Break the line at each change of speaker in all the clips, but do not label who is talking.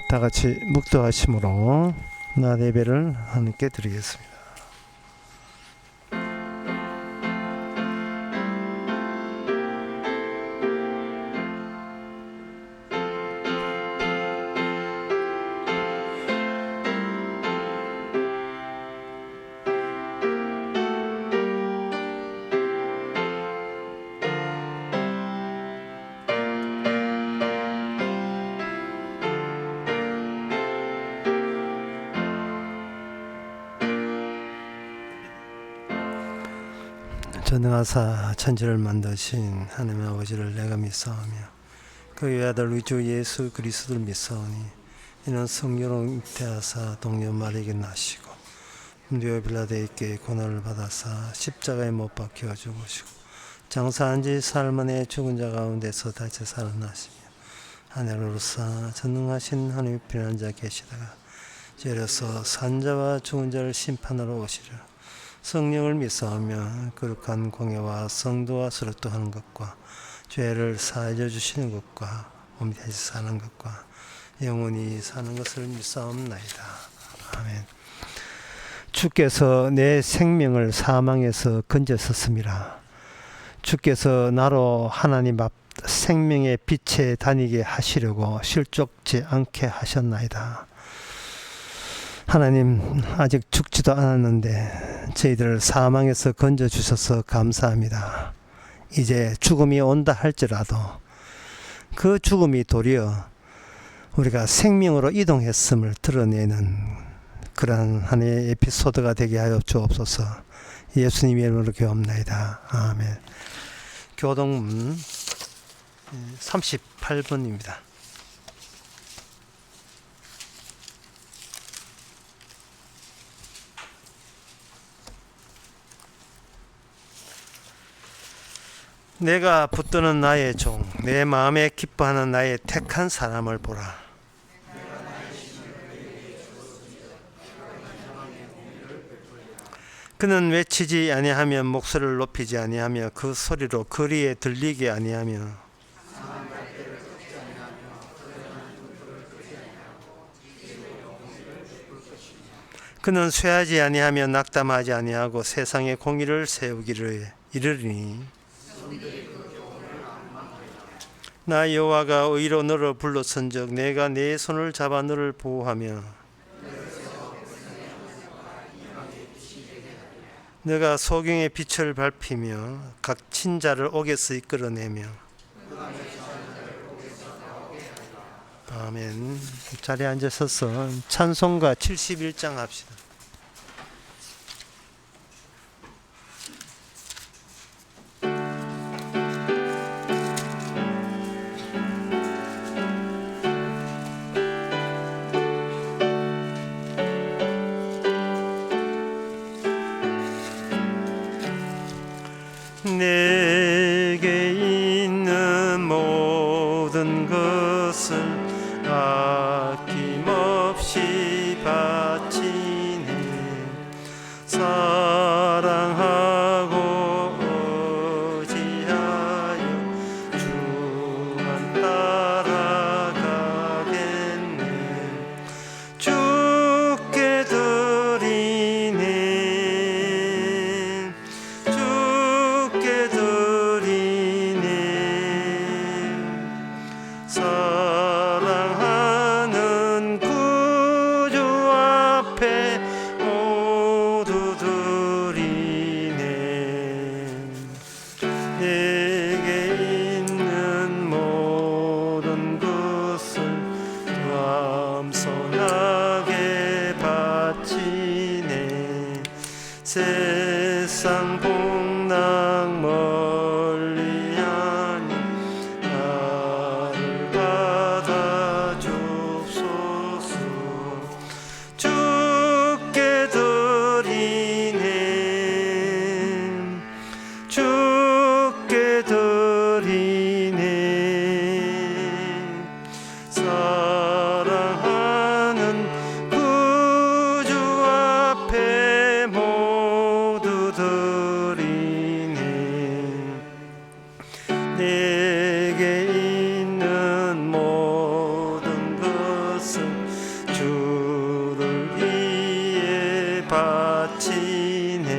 다 같이 묵도하심으로 낮 예배를 하나님께 드리겠습니다. 전능하사 천지를 만드신 하나님 아버지를 내가 믿사오며 그 외아들 우리 주 예수 그리스도를 믿사오니 이는 성령으로 잉태하사 동료 마리에게 나시고 본디오 빌라도에게 고난을 받아사 십자가에 못 박혀 죽으시고 장사한 지 사흘 만에 죽은 자 가운데서 다시 살아나시며 하늘로서 전능하신 하나님의 편한 자 계시다가 이제서 산자와 죽은 자를 심판하러 오시리라. 성령을 믿사오며 거룩한 공예와 성도와 수락도하는 것과 죄를 사하여 주시는 것과 몸이 다시 사는 것과 영원히 사는 것을 믿사옵나이다. 아멘. 주께서 내 생명을 사망에서 건졌었습니다. 주께서 나로 하나님 앞 생명의 빛에 다니게 하시려고 실족지 않게 하셨나이다. 하나님, 아직 죽지도 않았는데 저희들을 사망에서 건져주셔서 감사합니다. 이제 죽음이 온다 할지라도 그 죽음이 도리어 우리가 생명으로 이동했음을 드러내는 그러한 하나의 에피소드가 되게 하여 주옵소서. 예수님 이름으로 기도합나이다. 아멘. 교동문 38번입니다. 내가 붙드는 나의 종, 내 마음에 기뻐하는 나의 택한 사람을 보라. 그는 외치지 아니하며 목소리를 높이지 아니하며 그 소리로 거리에 들리게 아니하며 그는 쇠하지 아니하며 낙담하지 아니하고 세상의 공의를 세우기를 이르리니 나 여호와가 의로 너를 불렀은즉 내가 네 손을 잡아 너를 보호하며 너가 소경의 빛을 밟히며 각 친자를 옥에서 이끌어내며 아멘. 자리에 앉으셔서 찬송가 71장 합시다. 내게 있는 모든 것을 아낌없이 바치네. 사랑하고 의지하여 주만 따라가겠네. 주께 드리네. 주께 드리네. 사랑하는 구주 앞에 모두 드리네. 내게 있는 모든 것을 겸손하게 바치네. 세상 복락 멀리하니 나를 받아 주옵소서. 주께 드리네. 주께 드리네. 사랑하는 구주 앞에 모두 바치네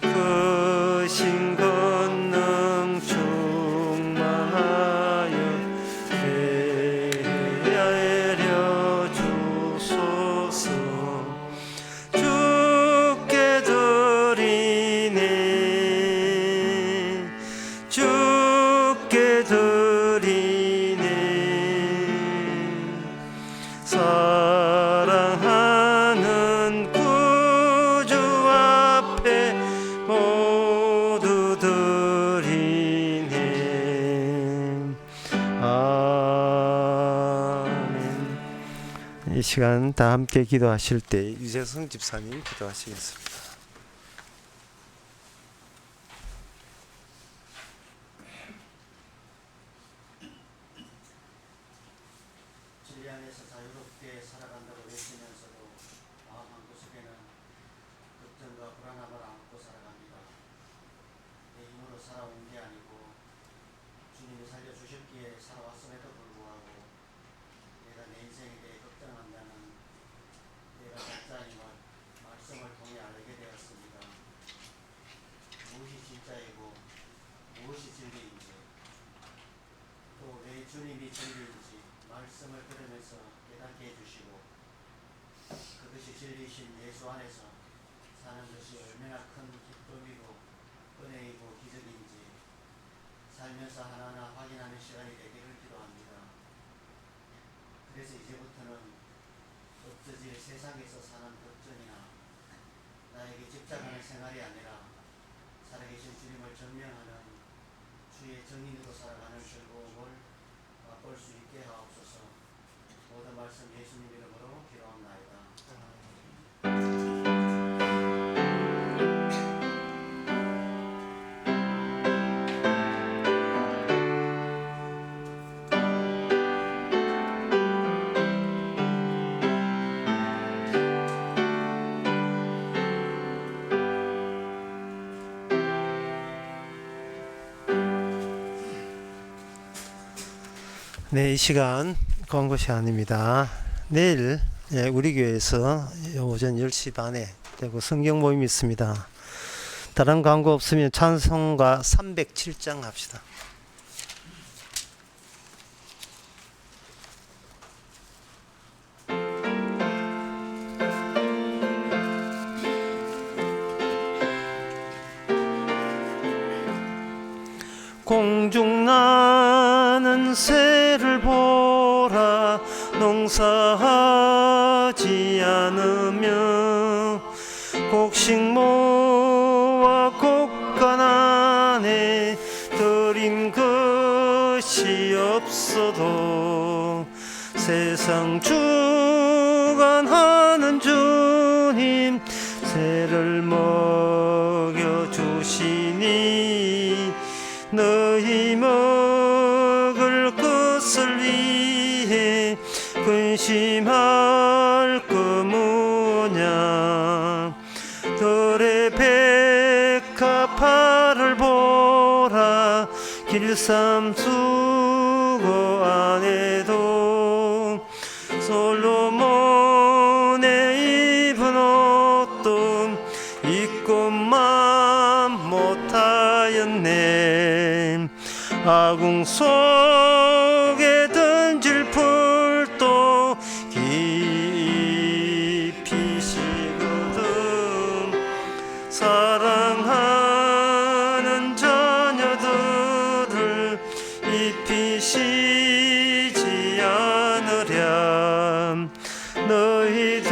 그 신권능 충만하여 되려 주소서 주께 드리네 주께 드리네 사랑하는 구주 앞에 모두 드리네 아멘. 이 시간 다 함께 기도하실 때 유재성 집사님 기도하시겠습니다.
진리 안에서 자유롭게 살아간다고 외치면서도 마음 한구석에는 걱정과 불안함을 안고 살아갑니다. 내 힘으로 살아온 게 아니고 주님이 살려주셨기에 살아왔음에도 불구하고 내가 내 인생에 대해 걱정한다는 내가 가짜임을 말씀을 통해 알게 되었습니다. 무엇이 진짜이고 무엇이 진리인지 또 내 주님이 진리인지 말씀을 들으면서 깨닫게 해주시고 그것이 진리이신 예수 안에서 사는 것이 얼마나 큰 기쁨이고 은혜이고 기적인지 살면서 하나하나 확인하는 시간이 되기를 기도합니다. 그래서 이제부터는 없어질 세상에서 사는 걱정이나 나에게 집착하는 생활이 아니라 살아계신 주님을 전명하는 주의 정인으로 살아가는 즐거움을 맛볼 수 있게 하옵소서. 모든 말씀 예수님 이름으로 기도합나이다.
네, 이 시간 광고 시간입니다. 내일 우리 교회에서 오전 10시 반에 되고 성경 모임이 있습니다. 다른 광고 없으면 찬송가 307장 합시다. 공중 나는 새를 보라 농사하지 않으며 곡식 모아 곡간 안에 들인 것이 없어도 세상 주관하는 주님 새를 먹여주시니 너희 먹을 것을 위해 근심할 거 뭐냐 들의 백합화를 보라 길쌈 수고 안에도 솔로몬의 입은 옷도 입고만 못하였네 아궁 속에 던질 풀도 깊이 시거든 사랑하는 자녀들을 입히시지 않으랴 너희들은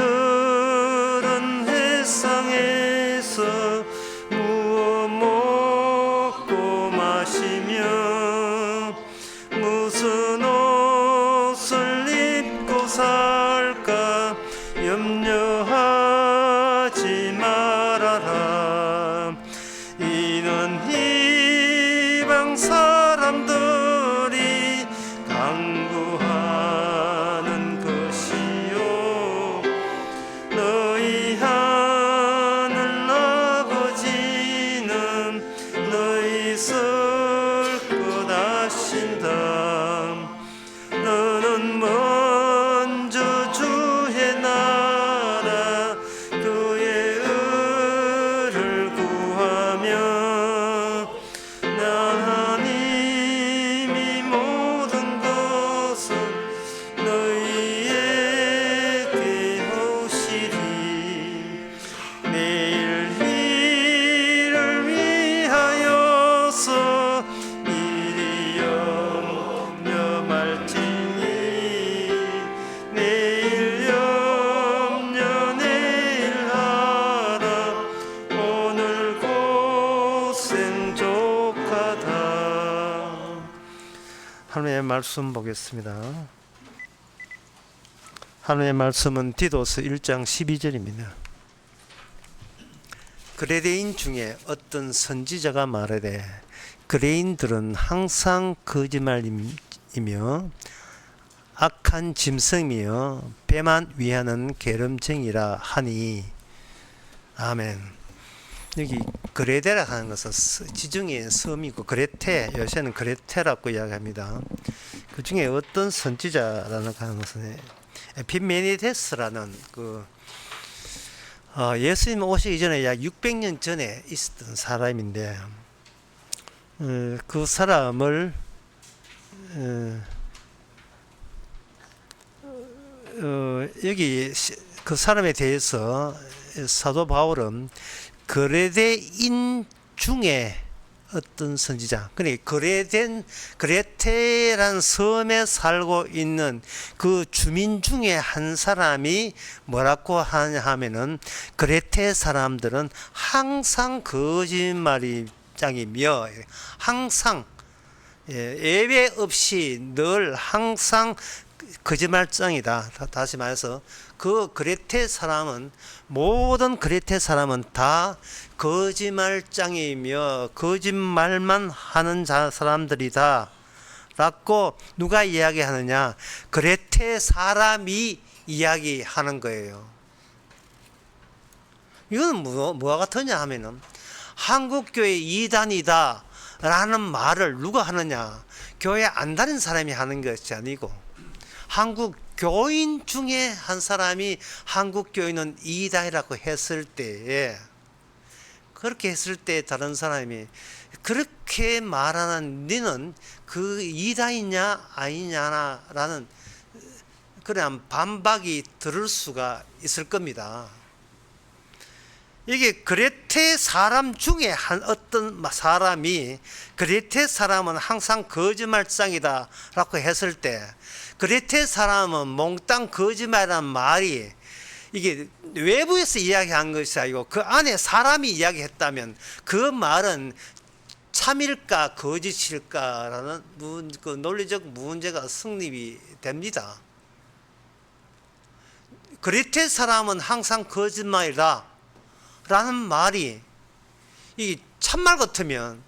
햇상에서 무엇 먹고 마시며 무슨 옷을 입고 살까 염려하지 말아라 이는 이방 사람들이 강구하는 것이요 너희 하늘 아버지는 너희 쓸 것 아신다 너는 먼저 주의 나라 말씀 보겠습니다. 하나님의 말씀은 디도스 1장 12절입니다. 그레데인 중에 어떤 선지자가 말하되 그레인들은 항상 거짓말이며 악한 짐승이며 배만 위하는 게으름쟁이라 하니. 아멘. 여기 그레데라 하는 것은 지중해 섬이고 그레테, 요새는 그레테라고 이야기합니다. 그 중에 어떤 선지자라는 하는 것은 에피메니데스라는 예수님 오시기 전에 약 600년 전에 있었던 사람인데, 그 사람을 여기 그 사람에 대해서 사도 바울은 그레데인 중에 어떤 선지자, 그러니까 그레테라는 섬에 살고 있는 그 주민 중에 한 사람이 뭐라고 하냐 하면은, 그레테 사람들은 항상 거짓말이 짱이며 항상 예외 없이 늘 항상 거짓말장이다. 다시 말해서 그 그레테 사람은, 모든 그레테 사람은 다 거짓말장이며 거짓말만 하는 사람들이다 라고 누가 이야기하느냐? 그레테 사람이 이야기하는 거예요. 이건 뭐와 같으냐 하면은, 한국교회 이단이다 라는 말을 누가 하느냐? 교회 안 다닌 사람이 하는 것이 아니고, 한국 교인 중에 한 사람이 한국 교인은 이단이라고 했을 때에, 그렇게 했을 때 다른 사람이 그렇게 말하는 너는 그 이단이냐 아니냐라는 그런 반박이 들을 수가 있을 겁니다. 이게 그레테 사람 중에 한 어떤 사람이 그레테 사람은 항상 거짓말장이다 라고 했을 때, 그레테 사람은 몽땅 거짓말이라는 말이 이게 외부에서 이야기한 것이 아니고 그 안에 사람이 이야기했다면 그 말은 참일까 거짓일까라는 그 논리적 문제가 성립이 됩니다. 그레테 사람은 항상 거짓말이다 라는 말이 이게 참말 같으면,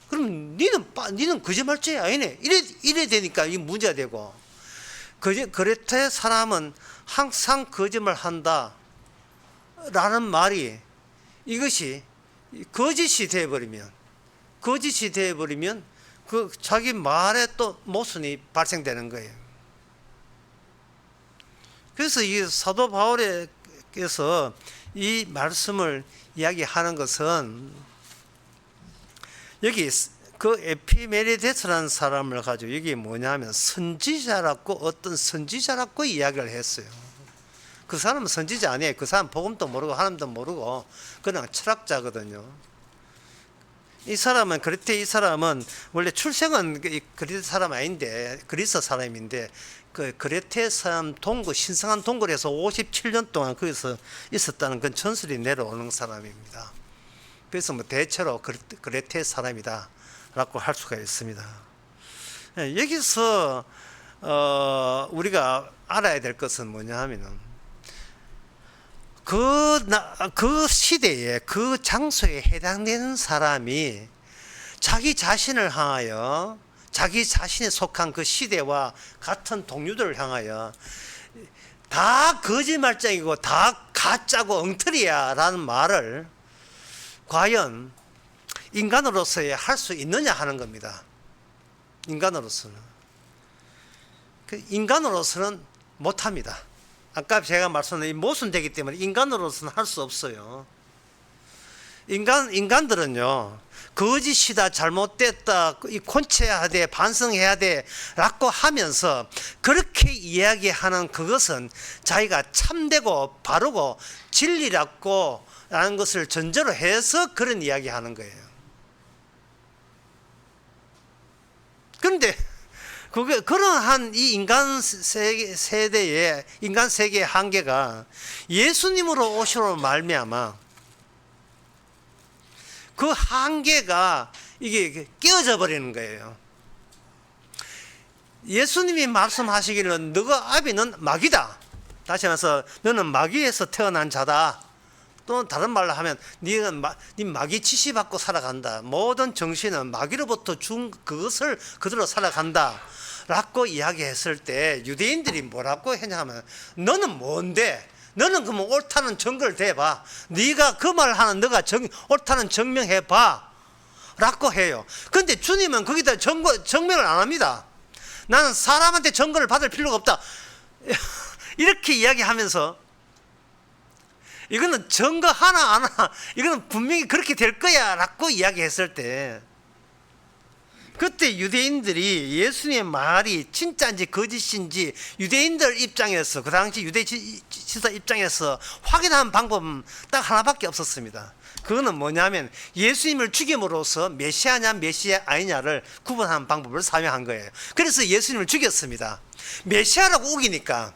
그럼 니는 거짓말죄야 아니네, 이래 되니까 이게 문제가 되고, 그레테 사람은 항상 거짓말 한다 라는 말이, 이것이 거짓이 되어버리면 그 자기 말에 또 모순이 발생되는 거예요. 그래서 이 사도 바울에게서 이 말씀을 이야기하는 것은, 여기 그 에피메니데스라는 사람을 가지고 여기 뭐냐면 선지자라고, 어떤 선지자라고 이야기를 했어요. 그 사람은 선지자 아니에요. 그 사람 복음도 모르고 하나님도 모르고 그냥 철학자거든요. 이 사람은 이 사람은 원래 출생은 그리스 사람 아닌데, 그리스 사람인데, 그 그레테 사람 동굴, 신성한 동굴에서 57년 동안 거기서 있었다는 그 전설이 내려오는 사람입니다. 그래서 뭐 대체로 그레테 사람이다 라고 할 수가 있습니다. 여기서 우리가 알아야 될 것은 뭐냐 하면은, 그 시대에 그 장소에 해당되는 사람이 자기 자신을 향하여, 자기 자신에 속한 그 시대와 같은 동료들을 향하여 다 거짓말장이고 다 가짜고 엉터리야 라는 말을 과연 인간으로서야 할 수 있느냐 하는 겁니다. 인간으로서는 못합니다. 아까 제가 말씀드린 모순되기 때문에 인간으로서는 할 수 없어요. 인간들은요, 거짓이다, 잘못됐다, 곤치해야 돼, 반성해야 돼 라고 하면서 그렇게 이야기하는 그것은 자기가 참되고 바르고 진리라고 라는 것을 전제로 해서 그런 이야기하는 거예요. 그런데 그러한 이 인간 세대의, 인간 세계의 한계가 예수님으로 오시로 말미암아 그 한계가 이게 깨어져 버리는 거예요. 예수님이 말씀하시기를 너가 아비는 마귀다. 다시 말해서 너는 마귀에서 태어난 자다. 또 다른 말로 하면 네 마귀 지시받고 살아간다. 모든 정신은 마귀로부터 준 그것을 그대로 살아간다 라고 이야기했을 때 유대인들이 뭐라고 했냐면 너는 뭔데? 너는 그러면 옳다는 증거를 대봐. 네가 그 말하는 너가 옳다는 증명해봐 라고 해요. 근데 주님은 거기다 증명을 안 합니다. 나는 사람한테 증거를 받을 필요가 없다 이렇게 이야기하면서 이거는 증거 하나 안 하나 이거는 분명히 그렇게 될 거야 라고 이야기했을 때 그때 유대인들이 예수님의 말이 진짜인지 거짓인지 유대인들 입장에서 그 당시 유대 지도자 입장에서 확인하는 방법은 딱 하나밖에 없었습니다. 그거는 뭐냐면 예수님을 죽임으로써 메시아냐 메시아 아니냐를 구분하는 방법을 사용한 거예요. 그래서 예수님을 죽였습니다. 메시아라고 우기니까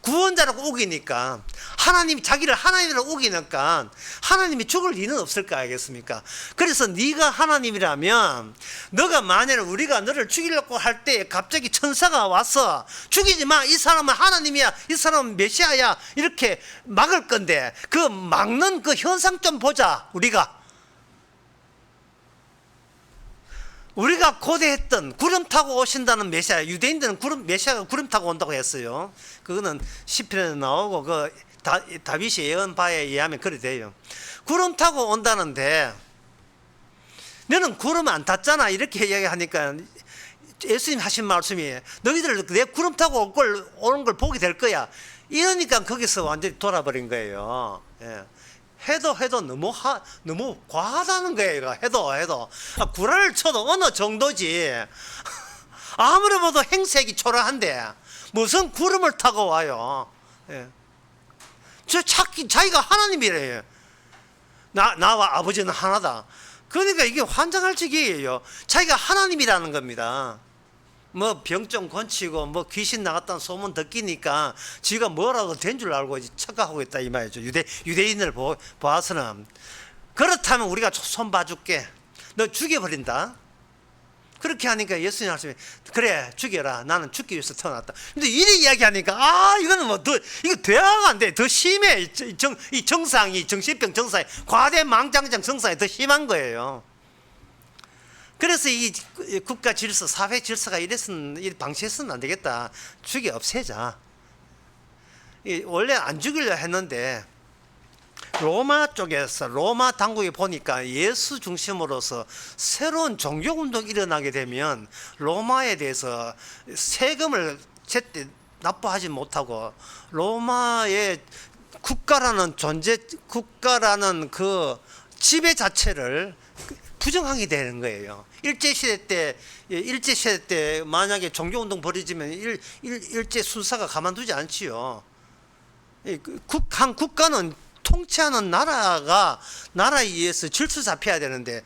구원자라고 우기니까 하나님이 자기를 하나님이라고 우기니까 하나님이 죽을 리는 없을 거 아니겠습니까? 그래서 네가 하나님이라면 너가 만약에 우리가 너를 죽이려고 할 때 갑자기 천사가 와서 죽이지 마, 이 사람은 하나님이야, 이 사람은 메시아야 이렇게 막을 건데 그 막는 그 현상 좀 보자. 우리가 고대했던 구름 타고 오신다는 메시아, 유대인들은 메시아가 구름 타고 온다고 했어요. 그거는 시편에 나오고 그 다윗이 예언바에 의하면 그래 돼요. 구름 타고 온다는데 너는 구름 안 탔잖아 이렇게 이야기하니까 예수님 하신 말씀이 너희들 내 구름 타고 오는 걸 보게 될 거야 이러니까 거기서 완전히 돌아버린 거예요. 예. 해도 너무 과하다는 거예요. 해도 구라를 쳐도 어느 정도지. 아무리 봐도 행색이 초라한데 무슨 구름을 타고 와요. 예. 자기가 하나님이래요. 나와 아버지는 하나다. 그러니까 이게 환장할 지경이에요. 자기가 하나님이라는 겁니다. 뭐 병 좀 고치고 뭐 귀신 나갔다는 소문 듣기니까 지가 뭐라도 된 줄 알고 착각하고 있다 이 말이죠. 유대인을 봐서는. 그렇다면 우리가 손 봐줄게. 너 죽여버린다. 그렇게 하니까 예수님 말씀이 그래 죽여라. 나는 죽기 위해서 태어났다. 근데 이래 이야기하니까 이거는 뭐 더 이거 대화가 안 돼. 더 심해. 이 정상이 정신병 정상이 과대망상적 정상이 더 심한 거예요. 그래서 이 국가 질서, 사회 질서가 이 방치해서는 안 되겠다. 죽여 없애자. 원래 안 죽이려 했는데 로마 쪽에서 로마 당국이 보니까 예수 중심으로서 새로운 종교운동이 일어나게 되면 로마에 대해서 세금을 제때 납부하지 못하고 로마의 국가라는 그 지배 자체를 부정하게 되는 거예요. 일제시대 때 만약에 종교운동 벌어지면 일제 순사가 가만두지 않지요. 한 국가는 통치하는 나라에 의해서 질서 잡혀야 되는데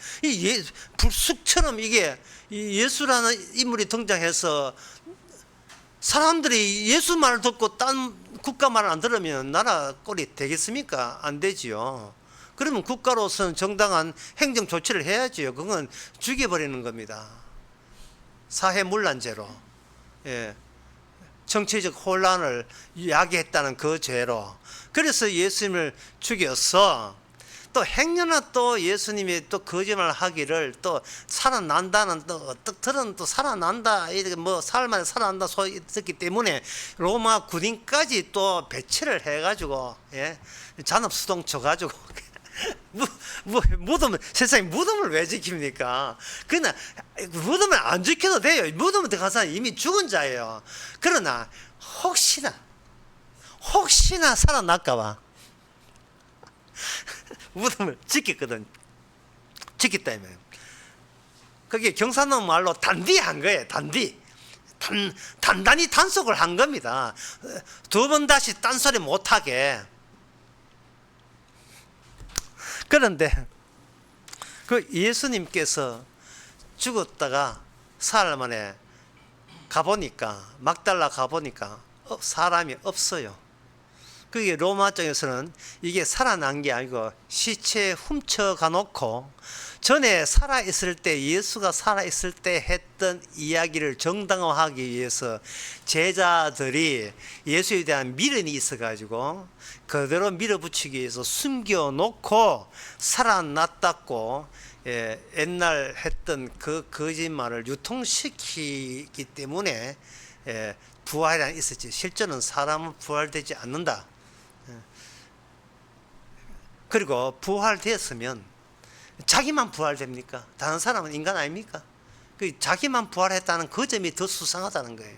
불쑥처럼 이게 예수라는 인물이 등장해서 사람들이 예수 말을 듣고 딴 국가 말을 안 들으면 나라 꼴이 되겠습니까? 안 되지요. 그러면 국가로서는 정당한 행정 조치를 해야지요. 그건 죽여버리는 겁니다. 사회문란죄로. 예. 정치적 혼란을 야기했다는 그 죄로. 그래서 예수님을 죽여서 또 행여나 또 예수님이 또 거짓말 하기를 또 살아난다는 또 어떻든 또 살아난다 이렇게 뭐 사흘 만에 살아난다 소리 듣기 때문에 로마 군인까지 또 배치를 해가지고 예? 잔업수동 쳐가지고 무덤을 세상에 무덤을 왜 지킵니까? 그러나 무덤을 안 지켜도 돼요. 무덤에 들어가서 이미 죽은 자예요. 그러나 혹시나 살아날까봐 무덤을 지켰거든. 지켰다면 그게 경상도 말로 단디한 거예요. 단단히 단속을 한 겁니다. 두 번 다시 딴소리 못하게. 그런데 그 예수님께서 죽었다가 사흘 만에 가보니까 막달라 가보니까 사람이 없어요. 그게 로마 쪽에서는 이게 살아난 게 아니고 시체에 훔쳐가 놓고 전에 살아있을 때, 예수가 살아있을 때 했던 이야기를 정당화하기 위해서 제자들이 예수에 대한 미련이 있어가지고 그대로 밀어붙이기 위해서 숨겨놓고 살아났다고 옛날 했던 그 거짓말을 유통시키기 때문에 부활이 있었지. 실제는 사람은 부활되지 않는다. 그리고 부활되었으면 자기만 부활됩니까? 다른 사람은 인간 아닙니까? 그 자기만 부활했다는 그 점이 더 수상하다는 거예요.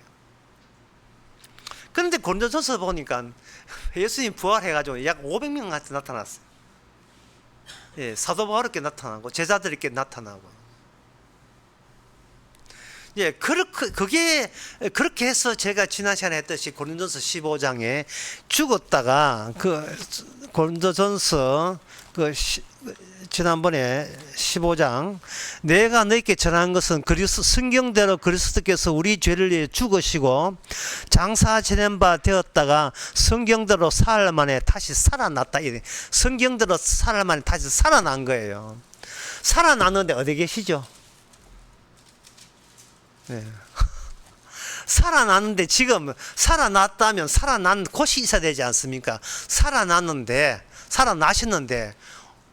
그런데 고린도전서 보니까 예수님 부활해가지고 약 500명한테 나타났어요. 사도 바울에게 나타나고 제자들에게 나타나고. 그렇게 해서 제가 지난 시간에 했듯이 고린도전서 15장에 죽었다가 고린도전서 지난번에 15장 내가 너희께 전한 것은 성경대로 그리스도께서 우리 죄를 위해 죽으시고 장사 지낸 바 되었다가 성경대로 사흘 만에 다시 살아났다. 성경대로 사흘 만에 다시 살아난 거예요. 살아났는데 어디 계시죠? 살아났는데 지금 살아났다면 살아난 곳이 있어야 되지 않습니까? 살아나셨는데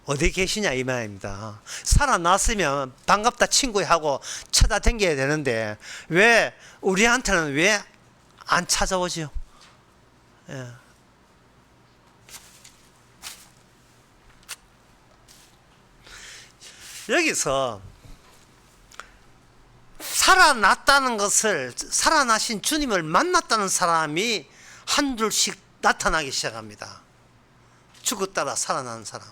어디 계시냐 이 말입니다. 살아났으면 반갑다 친구 하고 찾아다녀야 되는데 왜 우리한테는 왜 안 찾아오죠? 여기서 살아났다는 것을, 살아나신 주님을 만났다는 사람이 한둘씩 나타나기 시작합니다. 죽었다가 살아나는 사람.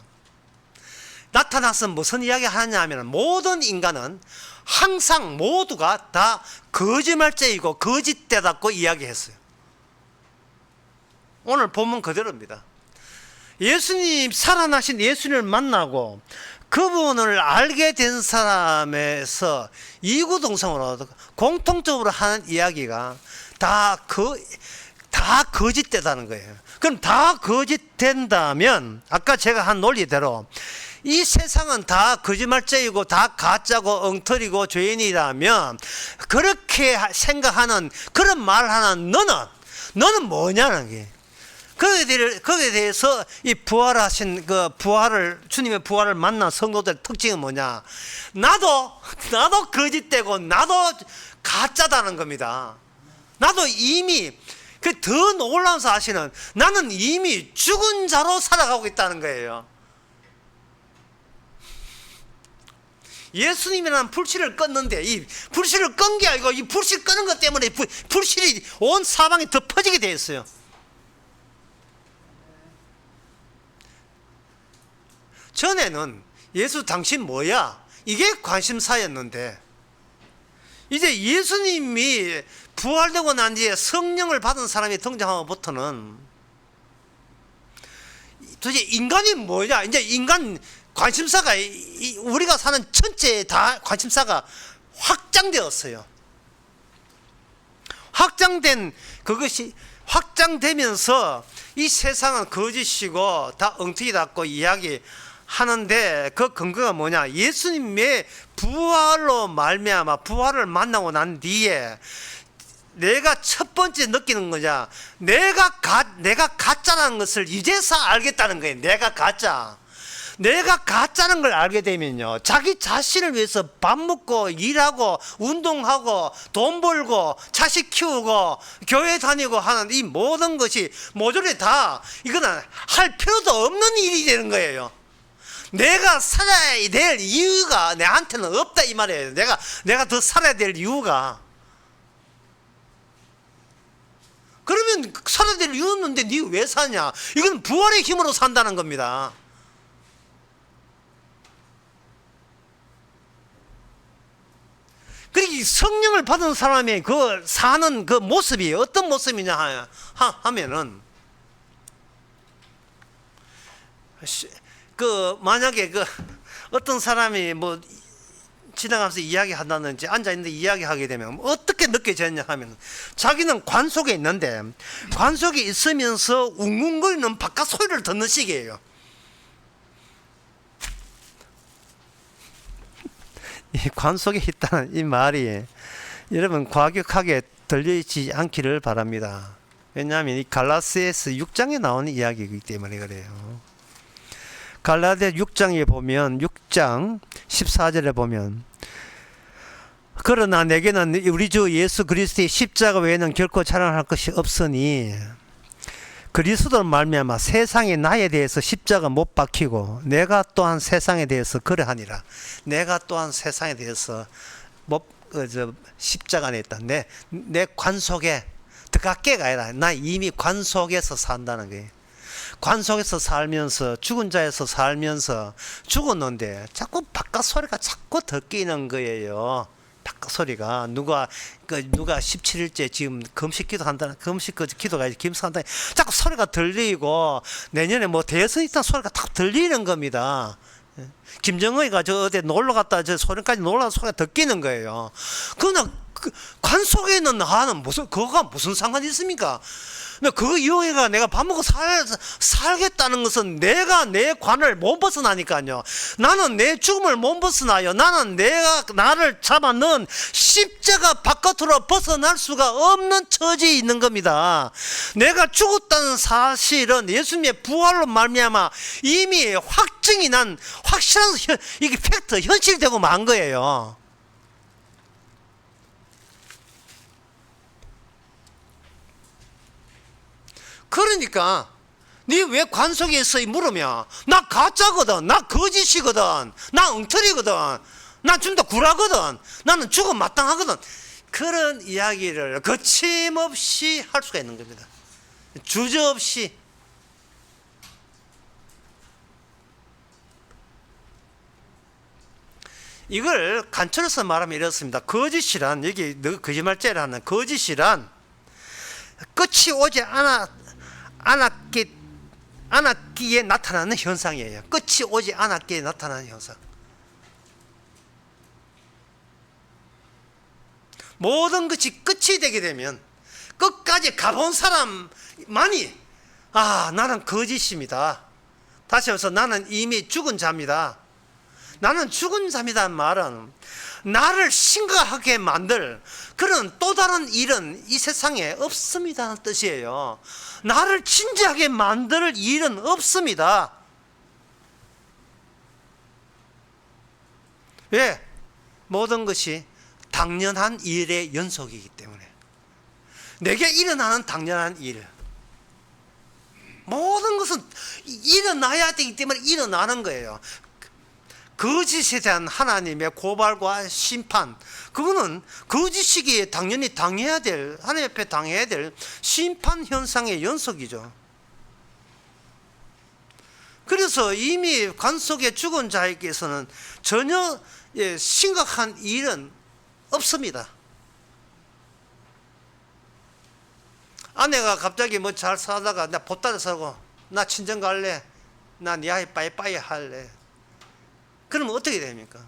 나타나서 무슨 이야기 하느냐 하면 모든 인간은 항상 모두가 다 거짓말쟁이고 거짓되다고 이야기했어요. 오늘 본문 그대로입니다. 예수님, 살아나신 예수님을 만나고 그분을 알게 된 사람에서 이구동성으로 공통적으로 하는 이야기가 다 거짓되다는 거예요. 그럼 다 거짓된다면 아까 제가 한 논리대로 이 세상은 다 거짓말쟁이고 다 가짜고 엉터리고 죄인이라면 그렇게 생각하는 그런 말하는 너는 뭐냐는 게 거기에 대해서 이 부활하신 주님의 부활을 만난 성도들의 특징은 뭐냐? 나도 거짓되고 나도 가짜다는 겁니다. 나도 이미 더 놀라운 사실은 나는 이미 죽은 자로 살아가고 있다는 거예요. 예수님이라는 불씨를 껐는데 이 불씨를 끈 게 아니고 이 불씨 끄는 것 때문에 불씨이 온 사방에 더 퍼지게 되어 있어요. 전에는 예수 당신 뭐야? 이게 관심사였는데 이제 예수님이 부활되고 난 뒤에 성령을 받은 사람이 등장하고부터는 도대체 인간이 뭐냐? 이제 인간 관심사가 우리가 사는 전체에 다 관심사가 확장되었어요. 그것이 확장되면서 이 세상은 거짓이고 다 엉터리다고 이야기하는데 그 근거가 뭐냐? 예수님의 부활로 말미암아 부활을 만나고 난 뒤에 내가 첫 번째 느끼는 거냐? 내가 가짜라는 것을 이제서 알겠다는 거예요. 내가 가짜라는 걸 알게 되면요, 자기 자신을 위해서 밥 먹고 일하고 운동하고 돈 벌고 자식 키우고 교회 다니고 하는 이 모든 것이 모조리 다 이거는 할 필요도 없는 일이 되는 거예요. 내가 살아야 될 이유가 내한테는 없다 이 말이에요. 내가 더 살아야 될 이유가. 그러면 살아야 될 이유 없는데 네 왜 사냐? 이건 부활의 힘으로 산다는 겁니다. 그러니까 성령을 받은 사람의 사는 그 모습이 어떤 모습이냐 하면은 만약에 어떤 사람이 지나가면서 이야기한다든지 앉아있는데 이야기하게 되면 어떻게 느껴졌냐 하면 자기는 관 속에 있는데 관 속에 있으면서 웅웅거리는 바깥 소리를 듣는 식이에요. 이 관 속에 있다는 이 말이 여러분 과격하게 들리지 않기를 바랍니다. 왜냐하면 이 갈라디아서 6장에 나오는 이야기이기 때문에 그래요. 갈라디아 6장에 보면 6장 14절에 보면 그러나 내게는 우리 주 예수 그리스도의 십자가 외에는 결코 자랑할 것이 없으니 그리스도로 말미암아 세상에 나에 대해서 십자가 못 박히고 내가 또한 세상에 대해서 그러하니라. 내가 또한 세상에 대해서 십자가 안에 있다. 내 관 속에 들어가게가 아니라 나 이미 관 속에서 산다는 거예요. 관 속에서 살면서 죽은 자에서 살면서 죽었는데 자꾸 바깥 소리가 자꾸 듣기는 거예요. 바깥 소리가 누가 17일째 지금 금식 기도한다는 금식 기도가 김수한다 자꾸 소리가 들리고 내년에 뭐 대선 있다는 소리가 다 들리는 겁니다. 김정은이가 저 어디 놀러 갔다 저 소련까지 놀러 가서 소리가 듣기는 거예요. 그러나 관 속에 있는 나는 그거가 무슨 상관이 있습니까? 그거 이용해가 내가 밥 먹고 살겠다는 것은 내가 내 관을 못 벗어나니까요. 나는 내 죽음을 못 벗어나요. 나는 나를 잡아 넣은 십자가 바깥으로 벗어날 수가 없는 처지에 있는 겁니다. 내가 죽었다는 사실은 예수님의 부활로 말미암아 이미 확증이 난 확실한 이게 팩트, 현실이 되고 만 거예요. 그러니까 네 왜 관 속에 있어? 물으면 나 가짜거든, 나 거짓이거든, 나 엉터리거든, 나 좀 더 구라거든, 나는 죽음 마땅하거든. 그런 이야기를 거침없이 할 수가 있는 겁니다. 주저없이. 이걸 간추려서 말하면 이렇습니다. 거짓이란, 여기 너 거짓말죄라는 거짓이란 끝이 오지 않았기에 나타나는 현상이에요. 끝이 오지 않았기에 나타나는 현상. 모든 것이 끝이 되게 되면 끝까지 가본 사람만이 나는 거짓입니다. 다시 해서 나는 이미 죽은 자입니다. 나는 죽은 자입니다는 말은 나를 심각하게 만들 그런 또 다른 일은 이 세상에 없습니다는 뜻이에요. 나를 진지하게 만들 일은 없습니다. 왜? 모든 것이 당연한 일의 연속이기 때문에. 내게 일어나는 당연한 일, 모든 것은 일어나야 되기 때문에 일어나는 거예요. 거짓에 대한 하나님의 고발과 심판, 그거는 거짓이기에 당연히 당해야 될, 하나님 앞에 당해야 될 심판 현상의 연속이죠. 그래서 이미 관 속에 죽은 자에게서는 전혀 심각한 일은 없습니다. 아내가 갑자기 뭐 잘 살다가 나 보따리 사고 나 친정 갈래, 나 네 아이 빠이빠이 할래, 그러면 어떻게 됩니까?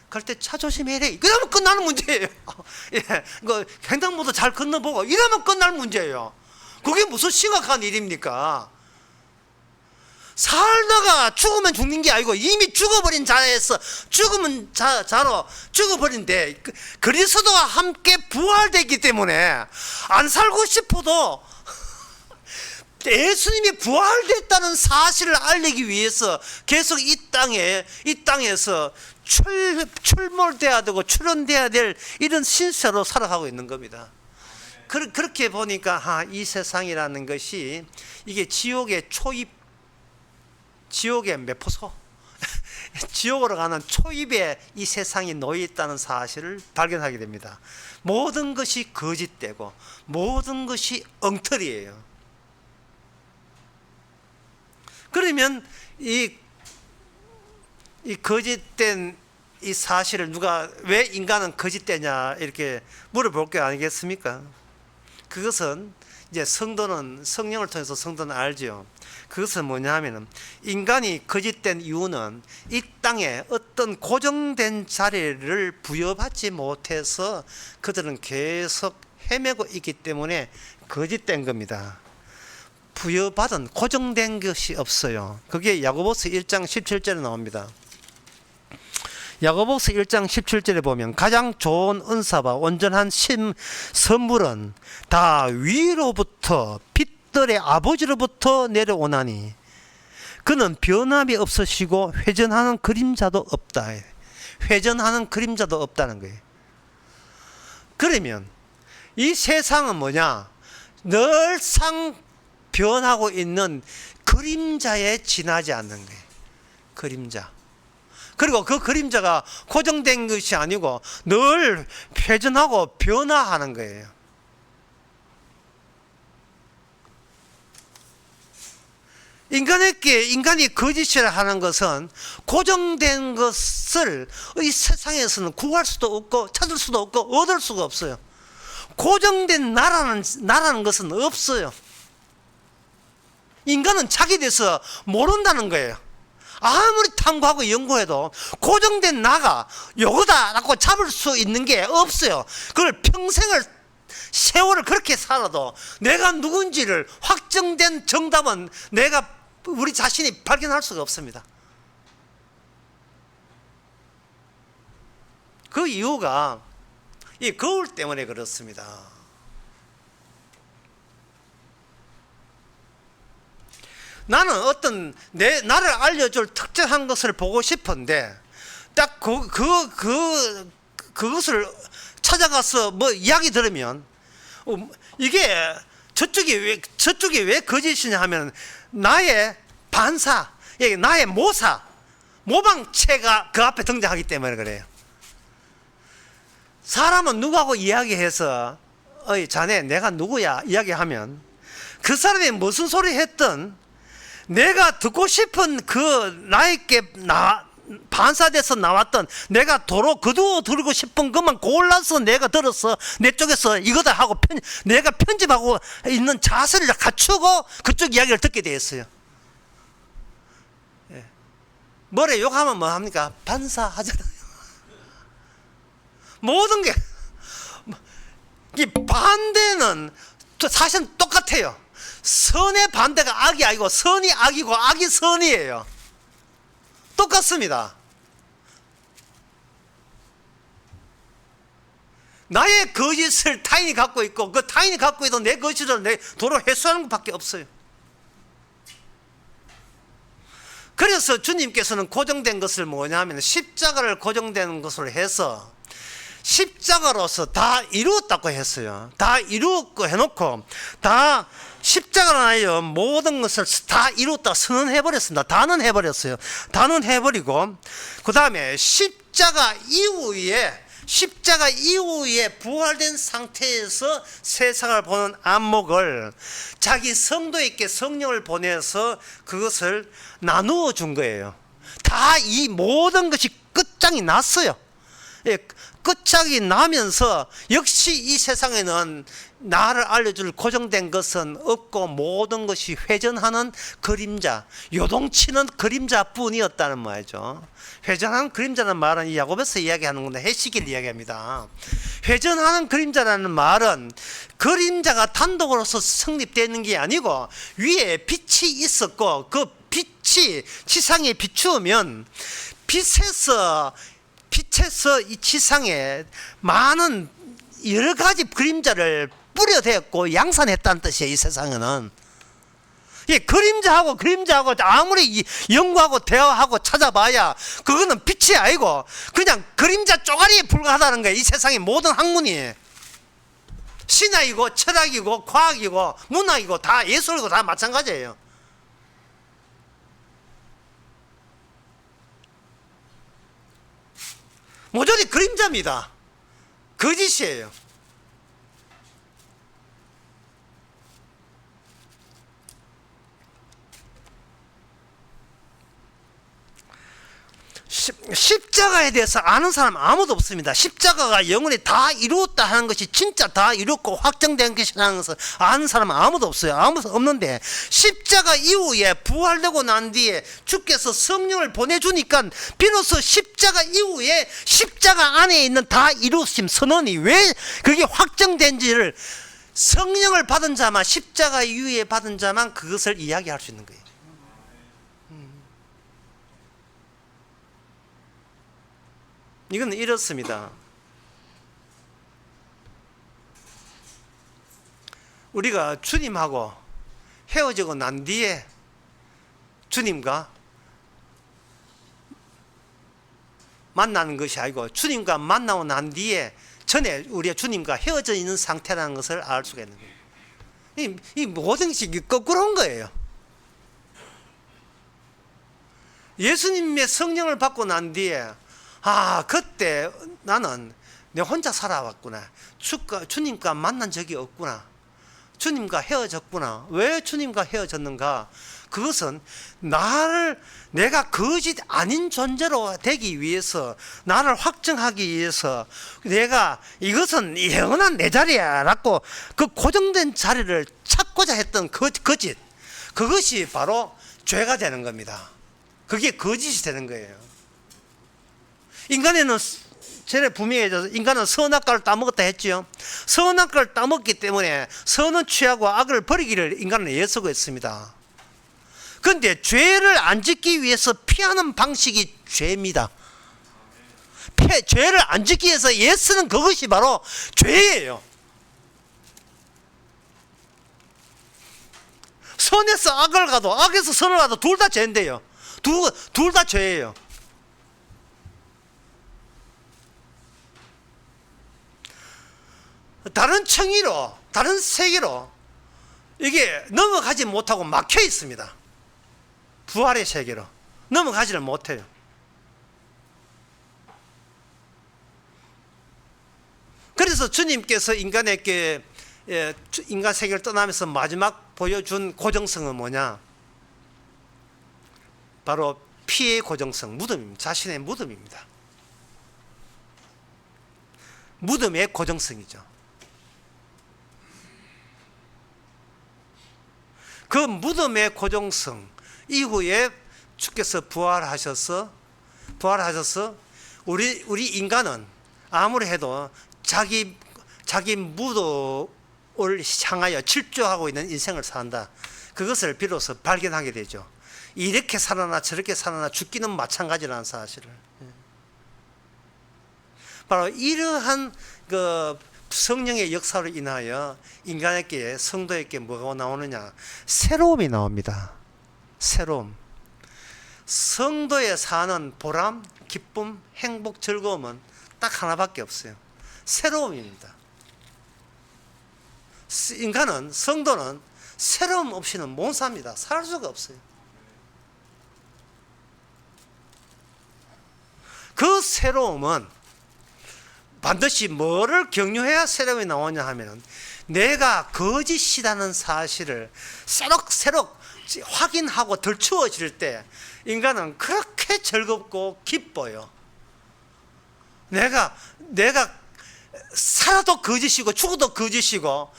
갈 때 차 조심해야. 이러면 끝나는 문제예요. 예, 그 횡단보도 잘 건너보고 이러면 끝날 문제예요. 그게 무슨 심각한 일입니까? 살다가 죽으면 죽는 게 아니고 이미 죽어버린 자에서 죽으면 자로 죽어버린데 그리스도와 함께 부활됐기 때문에 안 살고 싶어도 예수님이 부활됐다는 사실을 알리기 위해서 계속 이 땅에서 출몰돼야 되고 출현돼야 될 이런 신세로 살아가고 있는 겁니다. 그렇게 보니까 이 세상이라는 것이 이게 지옥의 매포소 지옥으로 가는 초입에 이 세상이 놓여 있다는 사실을 발견하게 됩니다. 모든 것이 거짓되고 모든 것이 엉터리예요. 그러면 이 거짓된 이 사실을 누가 왜 인간은 거짓되냐 이렇게 물어볼 게 아니겠습니까? 그것은 이제 성도는 성령을 통해서 성도는 알죠. 그것은 뭐냐 하면은 인간이 거짓된 이유는 이 땅에 어떤 고정된 자리를 부여받지 못해서 그들은 계속 헤매고 있기 때문에 거짓된 겁니다. 부여받은 고정된 것이 없어요. 그게 야고보서 1장 17절에 나옵니다. 야고보서 1장 17절에 보면 가장 좋은 은사와 온전한 선물은 다 위로부터 빛들의 아버지로부터 내려오나니 그는 변함이 없으시고 회전하는 그림자도 없다. 회전하는 그림자도 없다는 거예요. 그러면 이 세상은 뭐냐? 늘상 변하고 있는 그림자에 지나지 않는 거예요. 그림자. 그리고 그 그림자가 고정된 것이 아니고 늘 회전하고 변화하는 거예요. 인간이 거짓이라 하는 것은 고정된 것을 이 세상에서는 구할 수도 없고 찾을 수도 없고 얻을 수가 없어요. 고정된 나라는 것은 없어요. 인간은 자기에 대해서 모른다는 거예요. 아무리 탐구하고 연구해도 고정된 나가 요거다라고 잡을 수 있는 게 없어요. 그걸 세월을 그렇게 살아도 내가 누군지를 확정된 정답은 우리 자신이 발견할 수가 없습니다. 그 이유가 이 거울 때문에 그렇습니다. 나는 어떤 나를 알려줄 특정한 것을 보고 싶은데 딱 그것을 찾아가서 뭐 이야기 들으면 이게 저쪽이 왜 거짓이냐 하면 나의 반사, 나의 모방체가 그 앞에 등장하기 때문에 그래요. 사람은 누구하고 이야기해서 어이 자네 내가 누구야 이야기하면 그 사람이 무슨 소리 했든 내가 듣고 싶은 그 나에게 반사돼서 나왔던 내가 도로 거두어 들고 싶은 것만 골라서 내가 들어서 내 쪽에서 이거다 하고 내가 편집하고 있는 자세를 갖추고 그쪽 이야기를 듣게 되었어요. 예. 뭐래 욕하면 뭐 합니까? 반사하잖아요. 모든 게 이 반대는 사실은 똑같아요. 선의 반대가 악이 아니고 선이 악이고 악이 선이에요. 똑같습니다. 나의 거짓을 타인이 갖고 있고 그 타인이 갖고 있던 내 거짓을 내 도로 회수하는 것밖에 없어요. 그래서 주님께서는 고정된 것을 뭐냐 하면 십자가를 고정된 것으로 해서 십자가로서 다 이루었다고 했어요. 다 이루었고 해놓고 다 십자가로 하여 모든 것을 다 이루었다 선언해버렸습니다. 단언해버렸어요. 단언해버리고 그 다음에 십자가 이후에 부활된 상태에서 세상을 보는 안목을 자기 성도에게 성령을 보내서 그것을 나누어 준 거예요. 다 이 모든 것이 끝장이 났어요. 예, 끝장이 나면서 역시 이 세상에는 나를 알려줄 고정된 것은 없고 모든 것이 회전하는 그림자, 요동치는 그림자뿐이었다는 말이죠. 회전하는 그림자는 말은 이 야고보서 이야기하는 건데 해시기를 이야기합니다. 회전하는 그림자라는 말은 그림자가 단독으로서 성립되는 게 아니고 위에 빛이 있었고 그 빛이 지상에 비추면 빛에서 이 지상에 많은 여러 가지 그림자를 뿌려대었고 양산했다는 뜻이에요. 이 세상에는 그림자하고 아무리 연구하고 대화하고 찾아봐야 그거는 빛이 아니고 그냥 그림자 쪼가리에 불과하다는 거예요. 이 세상의 모든 학문이 신학이고 철학이고 과학이고 문학이고 다 예술이고 다 마찬가지예요. 모조리 그림자입니다. 거짓이에요. 십자가에 대해서 아는 사람 아무도 없습니다. 십자가가 영원히 다 이루었다 하는 것이 진짜 다 이루었고 확정된 것이라는 것을 아는 사람은 아무도 없어요. 아무도 없는데 십자가 이후에 부활되고 난 뒤에 주께서 성령을 보내주니까 비로소 십자가 이후에 십자가 안에 있는 다 이루어진 선언이 왜 그게 확정된지를 성령을 받은 자만, 십자가 이후에 받은 자만 그것을 이야기할 수 있는 거예요. 이건 이렇습니다. 우리가 주님하고 헤어지고 난 뒤에 주님과 만나는 것이 아니고 주님과 만나고 난 뒤에 전에 우리가 주님과 헤어져 있는 상태라는 것을 알 수가 있는 거예요. 이 모든 것이 거꾸로인 거예요. 예수님의 성령을 받고 난 뒤에 그때 나는 내 혼자 살아왔구나. 주님과 만난 적이 없구나. 주님과 헤어졌구나. 왜 주님과 헤어졌는가? 그것은 내가 거짓 아닌 존재로 되기 위해서, 나를 확정하기 위해서, 내가 이것은 영원한 내 자리야 라고 그 고정된 자리를 찾고자 했던 거짓, 그것이 바로 죄가 되는 겁니다. 그게 거짓이 되는 거예요. 인간에는 전에 분명해져서 인간은 선악과를 따먹었다 했지요. 선악과를 따먹기 때문에 선은 취하고 악을 버리기를 인간은 예수했습니다. 그런데 죄를 안 짓기 위해서 피하는 방식이 죄입니다. 죄를 안 짓기 위해서 예수는 그것이 바로 죄예요. 선에서 악을 가도 악에서 선을 가도 둘 다 죄인데요. 둘 다 죄예요. 다른 청이로, 다른 세계로 이게 넘어가지 못하고 막혀 있습니다. 부활의 세계로 넘어가지를 못해요. 그래서 주님께서 인간에게 인간 세계를 떠나면서 마지막 보여준 고정성은 뭐냐? 바로 피의 고정성, 무덤입니다. 자신의 무덤입니다. 무덤의 고정성이죠. 그 무덤의 고정성 이후에 주께서 부활하셔서 우리 인간은 아무리 해도 자기 무덤을 향하여 질주하고 있는 인생을 산다. 그것을 비로소 발견하게 되죠. 이렇게 살아나 저렇게 살아나 죽기는 마찬가지라는 사실을. 바로 이러한 그 성령의 역사로 인하여 인간에게, 성도에게 뭐가 나오느냐? 새로움이 나옵니다. 새로움. 성도에 사는 보람, 기쁨, 행복, 즐거움은 딱 하나밖에 없어요. 새로움입니다. 인간은, 성도는 새로움 없이는 못 삽니다. 살 수가 없어요. 그 새로움은 반드시 뭐를 경유해야 새로움이 나오냐 하면, 내가 거짓이라는 사실을 새록새록 확인하고 덜추어질 때 인간은 그렇게 즐겁고 기뻐요. 내가 살아도 거짓이고 죽어도 거짓이고,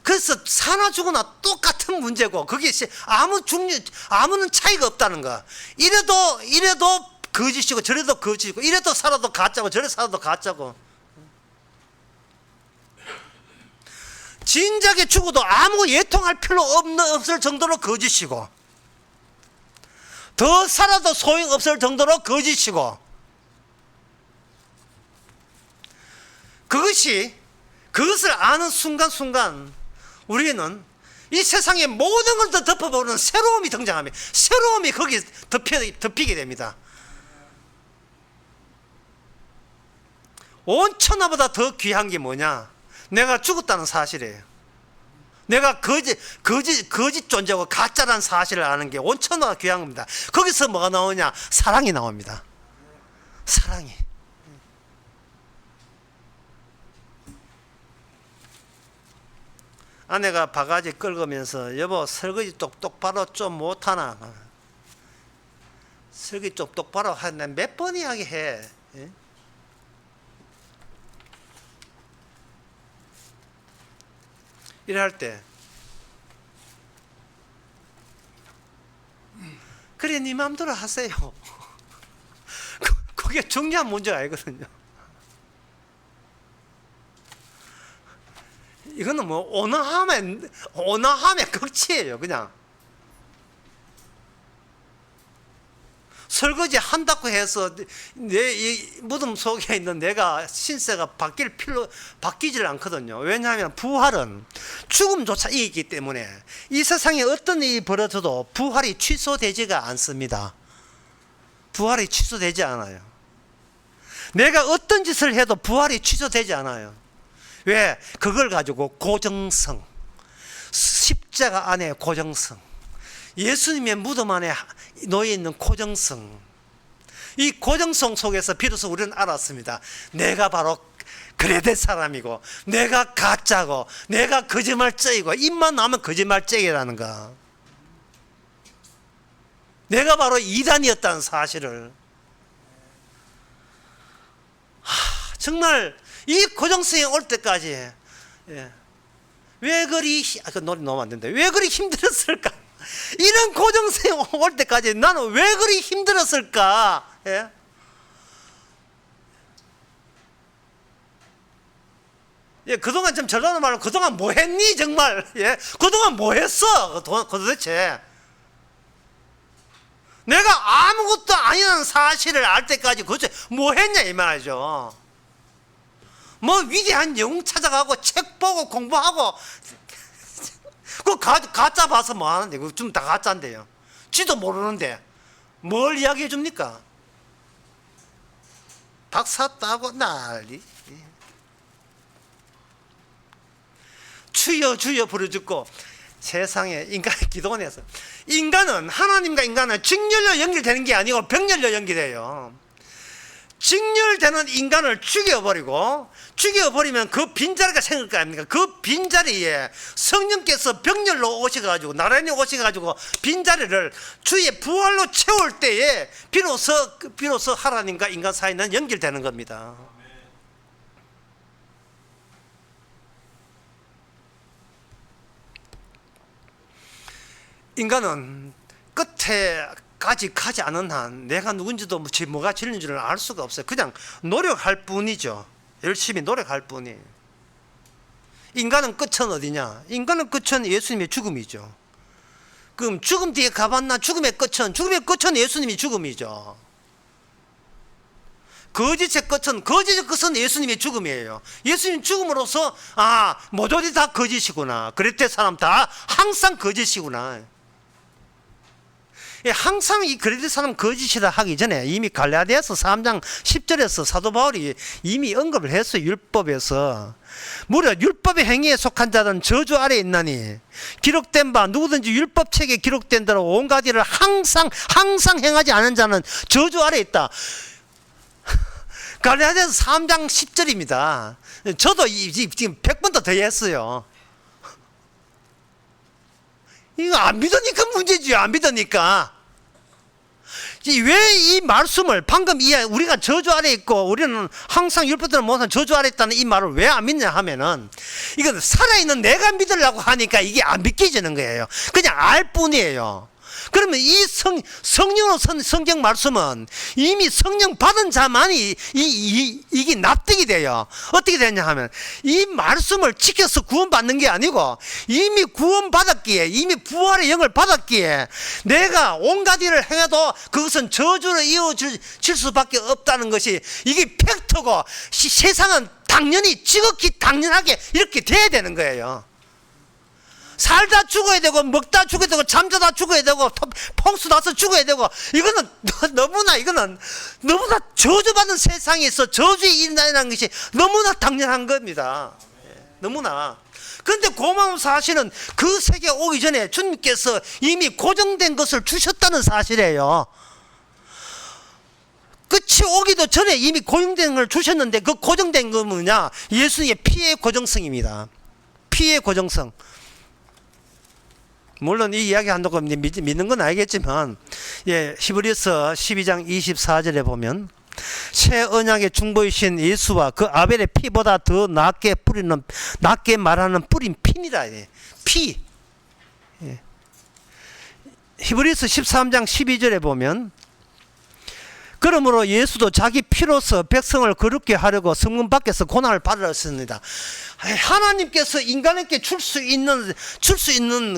그래서 사나 죽으나 똑같은 문제고, 그게 아무는 차이가 없다는 거. 이래도 거짓이고 저래도 거짓이고, 이래도 살아도 가짜고 저래 살아도 가짜고, 진작에 죽어도 아무 예통할 필요 없을 정도로 거짓이고, 더 살아도 소용없을 정도로 거짓이고, 그것을 아는 순간순간 우리는 이 세상의 모든 걸 다 덮어버리는 새로움이 등장합니다. 새로움이 거기에 덮이게 됩니다. 온 천하보다 더 귀한 게 뭐냐? 내가 죽었다는 사실이에요. 내가 거짓 존재고 가짜라는 사실을 아는 게 온 천하가 귀한 겁니다. 거기서 뭐가 나오냐? 사랑이 나옵니다. 사랑이. 아내가 바가지 긁으면서, 여보 설거지 똑바로 좀 못하나? 설교 좀 똑바로 하는 몇 번 이야기해. 예? 이래 할 때 그래 네 마음대로 하세요. 그게 중요한 문제가 아니거든요. 이거는 뭐 온화함의 극치예요. 그냥 설거지 한다고 해서 내 이 무덤 속에 있는 내가 신세가 바뀌질 않거든요. 왜냐하면 부활은 죽음조차 이기기 때문에 이 세상에 어떤 일이 벌어져도 부활이 취소되지가 않습니다. 부활이 취소되지 않아요. 내가 어떤 짓을 해도 부활이 취소되지 않아요. 왜? 그걸 가지고 고정성, 십자가 안에 고정성, 예수님의 무덤 안에 놓여 있는 고정성, 이 고정성 속에서 비로소 우리는 알았습니다. 내가 바로 그래 될 사람이고, 내가 가짜고, 내가 거짓말쟁이고, 입만 나면 거짓말쟁이라는 거, 내가 바로 이단이었다는 사실을, 정말 이 고정성이 올 때까지, 예. 왜 그리 그 노래 너무 안 된다. 왜 그리 힘들었을까? 이런 고정성이 올 때까지 나는 왜 그리 힘들었을까? 예? 예, 그동안 좀 전라도 말로 그동안 뭐 했니 정말? 예, 그동안 뭐 했어? 도대체 내가 아무것도 아니라는 사실을 알 때까지 도대체 뭐 했냐 이 말이죠. 뭐 위대한 영웅 찾아가고 책 보고 공부하고 그 가짜 봐서 뭐 하는데 그거 좀 다 가짜인데요. 지도 모르는데 뭘 이야기해 줍니까? 박사 따고 난리. 주여 주여 부르짖고 세상에 인간의 기도원에서 인간은 하나님과 인간은 직렬로 연결되는 게 아니고 병렬로 연결돼요. 직렬되는 인간을 죽여버리면 그 빈자리가 생길 거 아닙니까? 그 빈자리에 성령께서 병렬로 오셔가지고 나란히 오셔가지고 빈자리를 주의 부활로 채울 때에 비로소 하나님과 인간 사이는 연결되는 겁니다. 인간은 끝에까지 가지 않은 한 내가 누군지도 뭐가 진리인지를 알 수가 없어요. 그냥 노력할 뿐이죠. 열심히 노력할 뿐이에요. 인간은 끝은 어디냐? 인간은 끝은 예수님의 죽음이죠. 그럼 죽음 뒤에 가봤나? 죽음의 끝은 예수님이 죽음이죠. 거짓의 끝은 예수님의 죽음이에요. 예수님 죽음으로써 모조리 다 거짓이구나. 그랬대 사람 다 항상 거짓이구나. 항상 이 그레데 사람 거짓이다 하기 전에 이미 갈라디아서 3장 10절에서 사도 바울이 이미 언급을 했어요. 율법에서 무려 율법의 행위에 속한 자들은 저주 아래에 있나니 기록된 바 누구든지 율법책에 기록된 대로 온갖 일을 항상 행하지 않은 자는 저주 아래에 있다. 갈라디아서 3장 10절입니다. 저도 지금 100번도 더 했어요. 이거 안 믿으니까 문제지. 안 믿으니까. 왜 이 말씀을 방금 우리가 저주 아래 있고 우리는 항상 율법대로 못한 저주 아래 있다는 이 말을 왜 안 믿냐 하면은 이건 살아있는 내가 믿으려고 하니까 이게 안 믿겨지는 거예요. 그냥 알 뿐이에요. 그러면 이 성령으로 성경 말씀은 이미 성령 받은 자만이 이게 납득이 돼요. 어떻게 되냐 하면 이 말씀을 지켜서 구원받는 게 아니고 이미 구원받았기에 이미 부활의 영을 받았기에 내가 온갖 일을 행해도 그것은 저주로 이어질 수밖에 없다는 것이 이게 팩트고 세상은 당연히 지극히 당연하게 이렇게 돼야 되는 거예요. 살다 죽어야 되고 먹다 죽어야 되고 잠자다 죽어야 되고 폭수 나서 죽어야 되고 이거는 너무나 저주받은 세상에서 저주의 일이라는 것이 너무나 당연한 겁니다. 너무나. 그런데 고마운 사실은 그 세계 오기 전에 주님께서 이미 고정된 것을 주셨다는 사실이에요. 끝이 오기도 전에 이미 고정된 걸 주셨는데 그 고정된 건 뭐냐? 예수님의 피의 고정성입니다. 피의 고정성. 물론 이 이야기 한다고 믿는 건 알겠지만, 히브리서 12장 24절에 보면 새 언약의 중보이신 예수와 그 아벨의 피보다 더 낫게 말하는 뿌린 피니라. 피. 히브리서 13장 12절에 보면 그러므로 예수도 자기 피로서 백성을 거룩게 하려고 성문 밖에서 고난을 받으셨습니다. 하나님께서 인간에게 줄 수 있는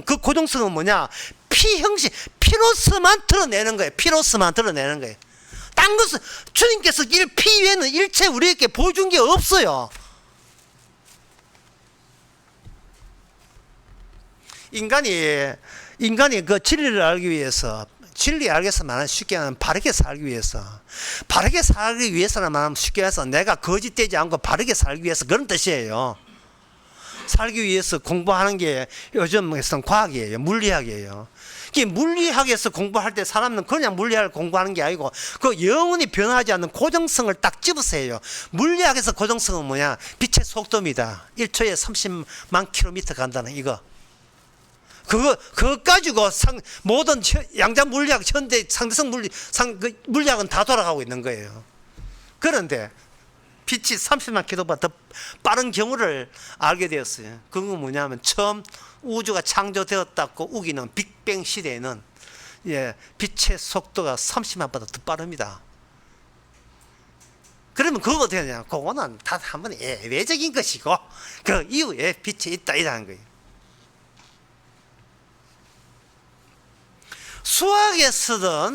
그 고정성은 뭐냐? 피 형식, 피로서만 드러내는 거예요. 피로서만 드러내는 거예요. 딴 것은 주님께서 피 외에는 일체 우리에게 보여준 게 없어요. 인간이 그 진리를 알기 위해서, 진리 알겠어 말하면 쉽게 하면 바르게 살기 위해서는 말하면 쉽게 해서 내가 거짓되지 않고 바르게 살기 위해서, 그런 뜻이에요. 살기 위해서 공부하는 게 요즘에서는 과학이에요. 물리학이에요. 물리학에서 공부할 때 사람은 그냥 물리학을 공부하는 게 아니고 그 영원히 변하지 않는 고정성을 딱 집으세요. 물리학에서 고정성은 뭐냐? 빛의 속도입니다. 1초에 30만 킬로미터 간다는 이거. 그거 가지고 모든 양자 물리학, 현대 상대성 물리학은 다 돌아가고 있는 거예요. 그런데 빛이 30만 킬로미터 더 빠른 경우를 알게 되었어요. 그건 뭐냐면 처음 우주가 창조되었다고 우기는 빅뱅 시대에는 빛의 속도가 30만보다 더 빠릅니다. 그러면 그거 어떻게 되냐? 그거는 다 한번 예외적인 것이고 그 이후에 빛이 있다 이라는 거예요. 수학에서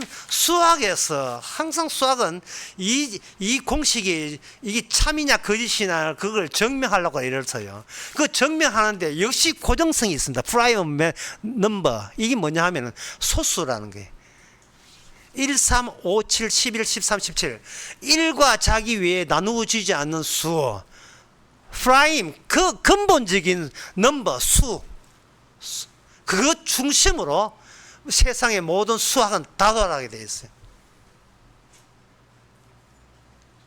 항상 수학은 이 공식이 이게 참이냐 거짓이냐 그걸 증명하려고 이래서요. 그 증명하는데 역시 고정성이 있습니다. 프라임 넘버, 이게 뭐냐 하면은 소수라는 거예요. 1, 3, 5, 7, 11, 13, 17 1과 자기 외에 나누어지지 않는 수, 프라임, 그 근본적인 넘버, 수, 그것 중심으로 세상의 모든 수학은 다 돌아가게 되어 있어요.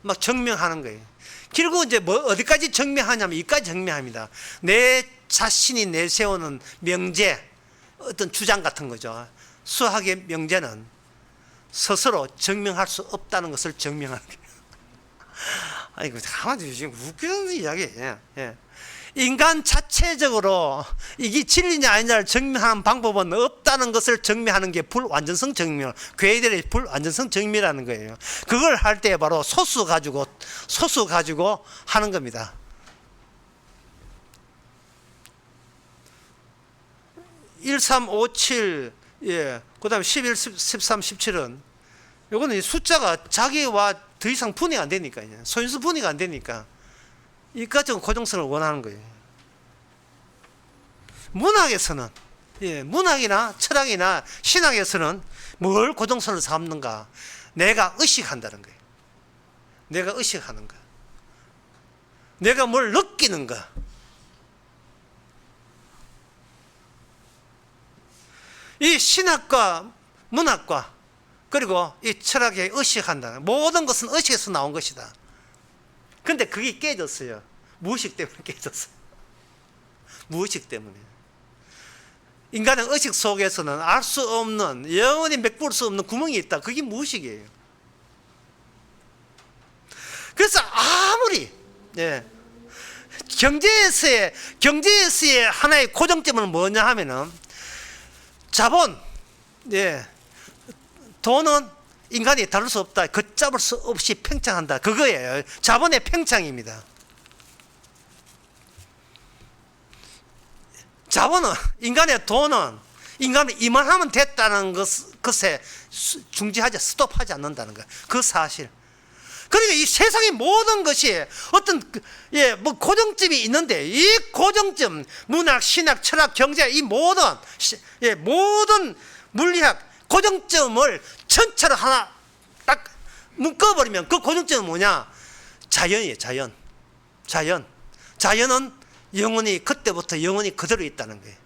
막 증명하는 거예요. 결국 이제 어디까지 증명하냐면 이까지 증명합니다. 내 자신이 내세우는 명제, 어떤 주장 같은 거죠. 수학의 명제는 스스로 증명할 수 없다는 것을 증명하는 거예요. 아이고, 가만히 지금 웃기는 이야기예요. 인간 자체적으로 이게 진리냐 아니냐를 증명하는 방법은 없다는 것을 증명하는 게 불완전성 증명, 괴델의 불완전성 증명이라는 거예요. 그걸 할 때 바로 소수 가지고 하는 겁니다. 일, 3, 5, 7, 그 다음에 11, 13, 17은 요거는 숫자가 자기와 더 이상 분해가 안 되니까, 소인수 분해가 안 되니까 이까지는 고정성을 원하는 거예요. 문학에서는, 문학이나 철학이나 신학에서는 뭘 고정성을 삼는가? 내가 의식한다는 거예요. 내가 의식하는 거. 내가 뭘 느끼는 거. 이 신학과 문학과 그리고 이 철학에 의식한다. 모든 것은 의식에서 나온 것이다. 근데 그게 깨졌어요. 무의식 때문에 깨졌어요. 무의식 때문에. 인간의 의식 속에서는 알 수 없는, 영원히 메꿀 수 없는 구멍이 있다. 그게 무의식이에요. 그래서 아무리 경제에서의 하나의 고정점은 뭐냐 하면은 자본, 돈은 인간이 다룰 수 없다. 걷잡을 수 없이 팽창한다. 그거예요. 자본의 팽창입니다. 자본은, 인간의 돈은 인간이 이만하면 됐다는 것에 중지하지, 스톱하지 않는다는 거예요. 그 사실. 그러니까 이 세상의 모든 것이 어떤 고정점이 있는데, 이 고정점, 문학, 신학, 철학, 경제, 이 모든 물리학 고정점을 전체로 하나 딱 묶어버리면 그 고정점은 뭐냐? 자연이에요. 자연은 영원히, 그때부터 영원히 그대로 있다는 거예요.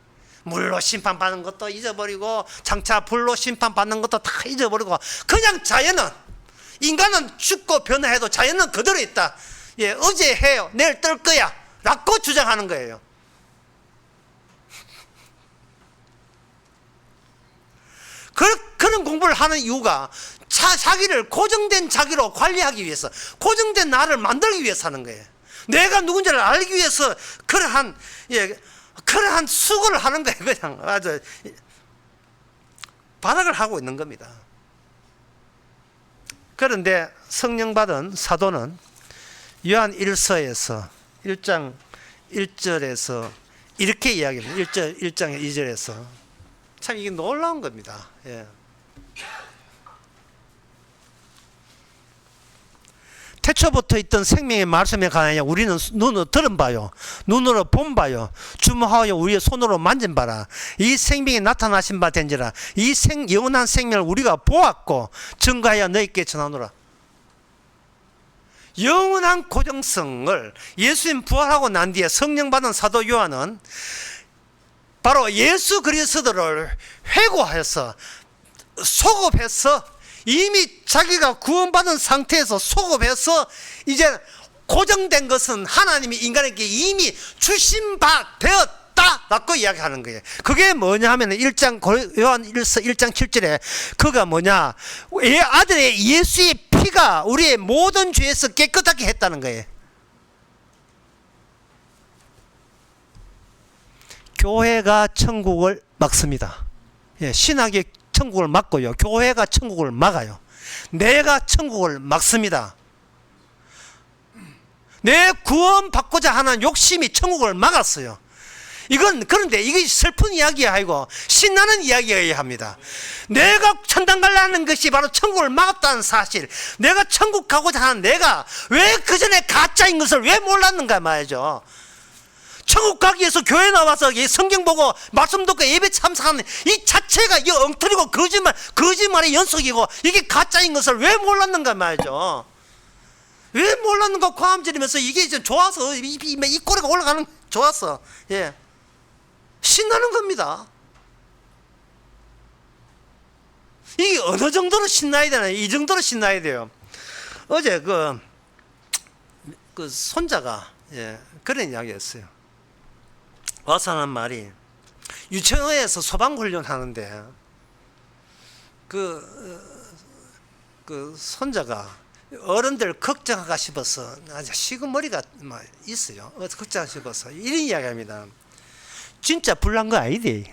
물로 심판받는 것도 잊어버리고 장차 불로 심판받는 것도 다 잊어버리고, 그냥 자연은, 인간은 죽고 변화해도 자연은 그대로 있다. 어제 해요, 내일 뜰 거야 라고 주장하는 거예요. 그런 공부를 하는 이유가 자기를 고정된 자기로 관리하기 위해서, 고정된 나를 만들기 위해서 하는 거예요. 내가 누군지를 알기 위해서 그러한 수고를 하는 거예요. 그냥 아주 발악을 하고 있는 겁니다. 그런데 성령 받은 사도는 요한 1서에서 1장 1절에서 이렇게 이야기합니다. 1장 2절에서 참 이게 놀라운 겁니다. 예. 태초부터 있던 생명의 말씀에 관하여 우리는 눈으로 들은 바요, 눈으로 본 바요, 주목하여 우리의 손으로 만진 바라. 이 생명이 나타나신 바 된지라. 이 영원한 생명을 우리가 보았고 증거하여 너희께 전하노라. 영원한 고정성을 예수님 부활하고 난 뒤에 성령 받은 사도 요한은 바로 예수 그리스도를 회고하여서 소급해서, 이미 자기가 구원받은 상태에서 소급해서 이제 고정된 것은 하나님이 인간에게 이미 주신 바 되었다 라고 이야기하는 거예요. 그게 뭐냐 하면 요한 1서 1장 7절에 그가 뭐냐, 아들의 예수의 피가 우리의 모든 죄에서 깨끗하게 했다는 거예요. 교회가 천국을 막습니다. 예, 신학이 천국을 막고요, 교회가 천국을 막아요. 내가 천국을 막습니다. 내 구원 받고자 하는 욕심이 천국을 막았어요. 그런데 이게 슬픈 이야기가 아니고 신나는 이야기여야 합니다. 내가 천당 가려는 것이 바로 천국을 막았다는 사실, 내가 천국 가고자 하는 내가 왜 그 전에 가짜인 것을 왜 몰랐는가 말이죠. 천국 가기 위해서 교회 나와서 성경 보고 말씀 듣고 예배 참석하는 이 자체가 이 엉터리고 거짓말의 연속이고 이게 가짜인 것을 왜 몰랐는가 말이죠. 왜 몰랐는가 과음질이면서 이게 이제 좋아서 이 꼬리가 올라가는, 좋았어. 예. 신나는 겁니다. 이게 어느 정도로 신나야 되나요? 이 정도로 신나야 돼요. 어제 그 손자가 그런 이야기였어요. 와서 하는 말이, 유치원에서 소방훈련 하는데 그 손자가 어른들 걱정하가 싶어서, 아주 시금머리가 있어요. 걱정하가 싶어서 이런 이야기합니다. 진짜 불난 거 아니대.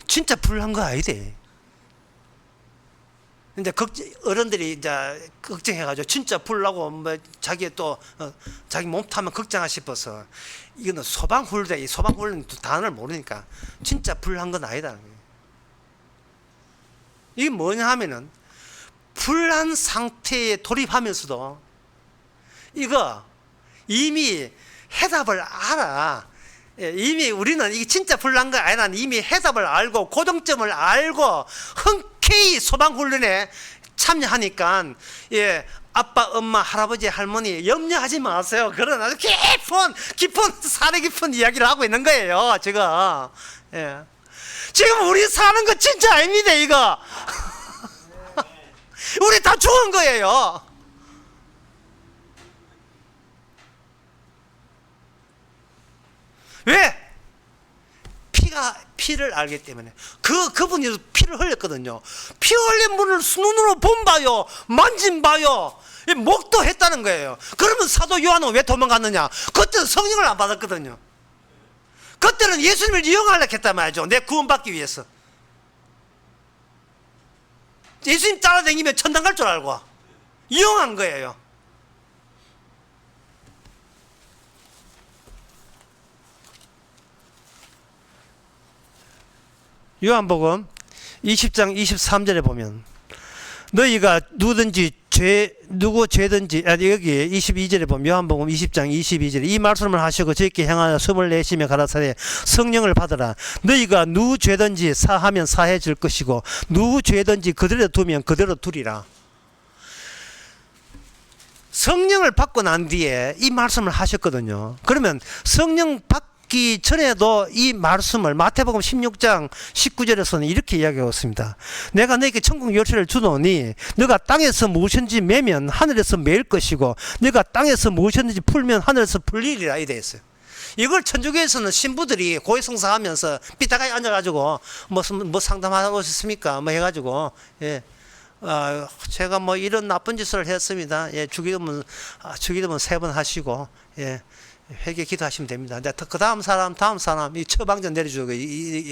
진짜 불난 거 아니대. 이제 어른들이 이제 걱정해가지고 진짜 불나고 자기 또 자기 몸 타면 걱정하 싶어서, 이거는 소방훈련 단어를 모르니까 진짜 불난 건 아니다. 이게 뭐냐 하면은 불난 상태에 돌입하면서도 이거 이미 해답을 알아. 이미 우리는 이게 진짜 불난 거 아니라 이미 해답을 알고 고정점을 알고 흔쾌히 소방훈련에 참여하니까, 아빠, 엄마, 할아버지, 할머니 염려하지 마세요. 그런 아주 깊은 사려 깊은 이야기를 하고 있는 거예요, 지금. 지금 우리 사는 거 진짜 아닙니다, 이거. 우리 다 죽은 거예요. 왜? 피를 알기 때문에. 그분이 피를 흘렸거든요. 피 흘린 분을 눈으로 본 바요, 만진 바요, 목도했다는 거예요. 그러면 사도 요한은 왜 도망갔느냐? 그때는 성령을 안 받았거든요. 그때는 예수님을 이용하려고 했단 말이죠. 내 구원받기 위해서. 예수님 따라다니면 천당 갈 줄 알고 이용한 거예요. 요한복음 20장 23절에 보면, 너희가 누구 죄든지, 여기 22절에 보면 요한복음 20장 22절에 이 말씀을 하시고 저희께 향하여 숨을 내쉬며 가라사대 성령을 받으라. 너희가 누구 죄든지 사하면 사해 줄 것이고 누구 죄든지 그대로 두면 그대로 두리라. 성령을 받고 난 뒤에 이 말씀을 하셨거든요. 그러면 성령 받기 전에도 이 말씀을 마태복음 16장 19절에서는 이렇게 이야기하고 있습니다. 내가 너에게 천국 열쇠를 주노니 너가 땅에서 무엇인지 매면 하늘에서 매일 것이고 너가 땅에서 무엇이든지 풀면 하늘에서 풀리리라. 이래 있어요. 이걸 천주교에서는 신부들이 고해성사하면서 삐딱하게 앉아가지고 뭐 상담하고 오셨습니까? 뭐 해가지고 예. 제가 뭐 이런 나쁜 짓을 했습니다. 예, 주기도문 3번 하시고 예, 회개 기도하시면 됩니다. 근데 그 다음 사람 이 처방전 내려주고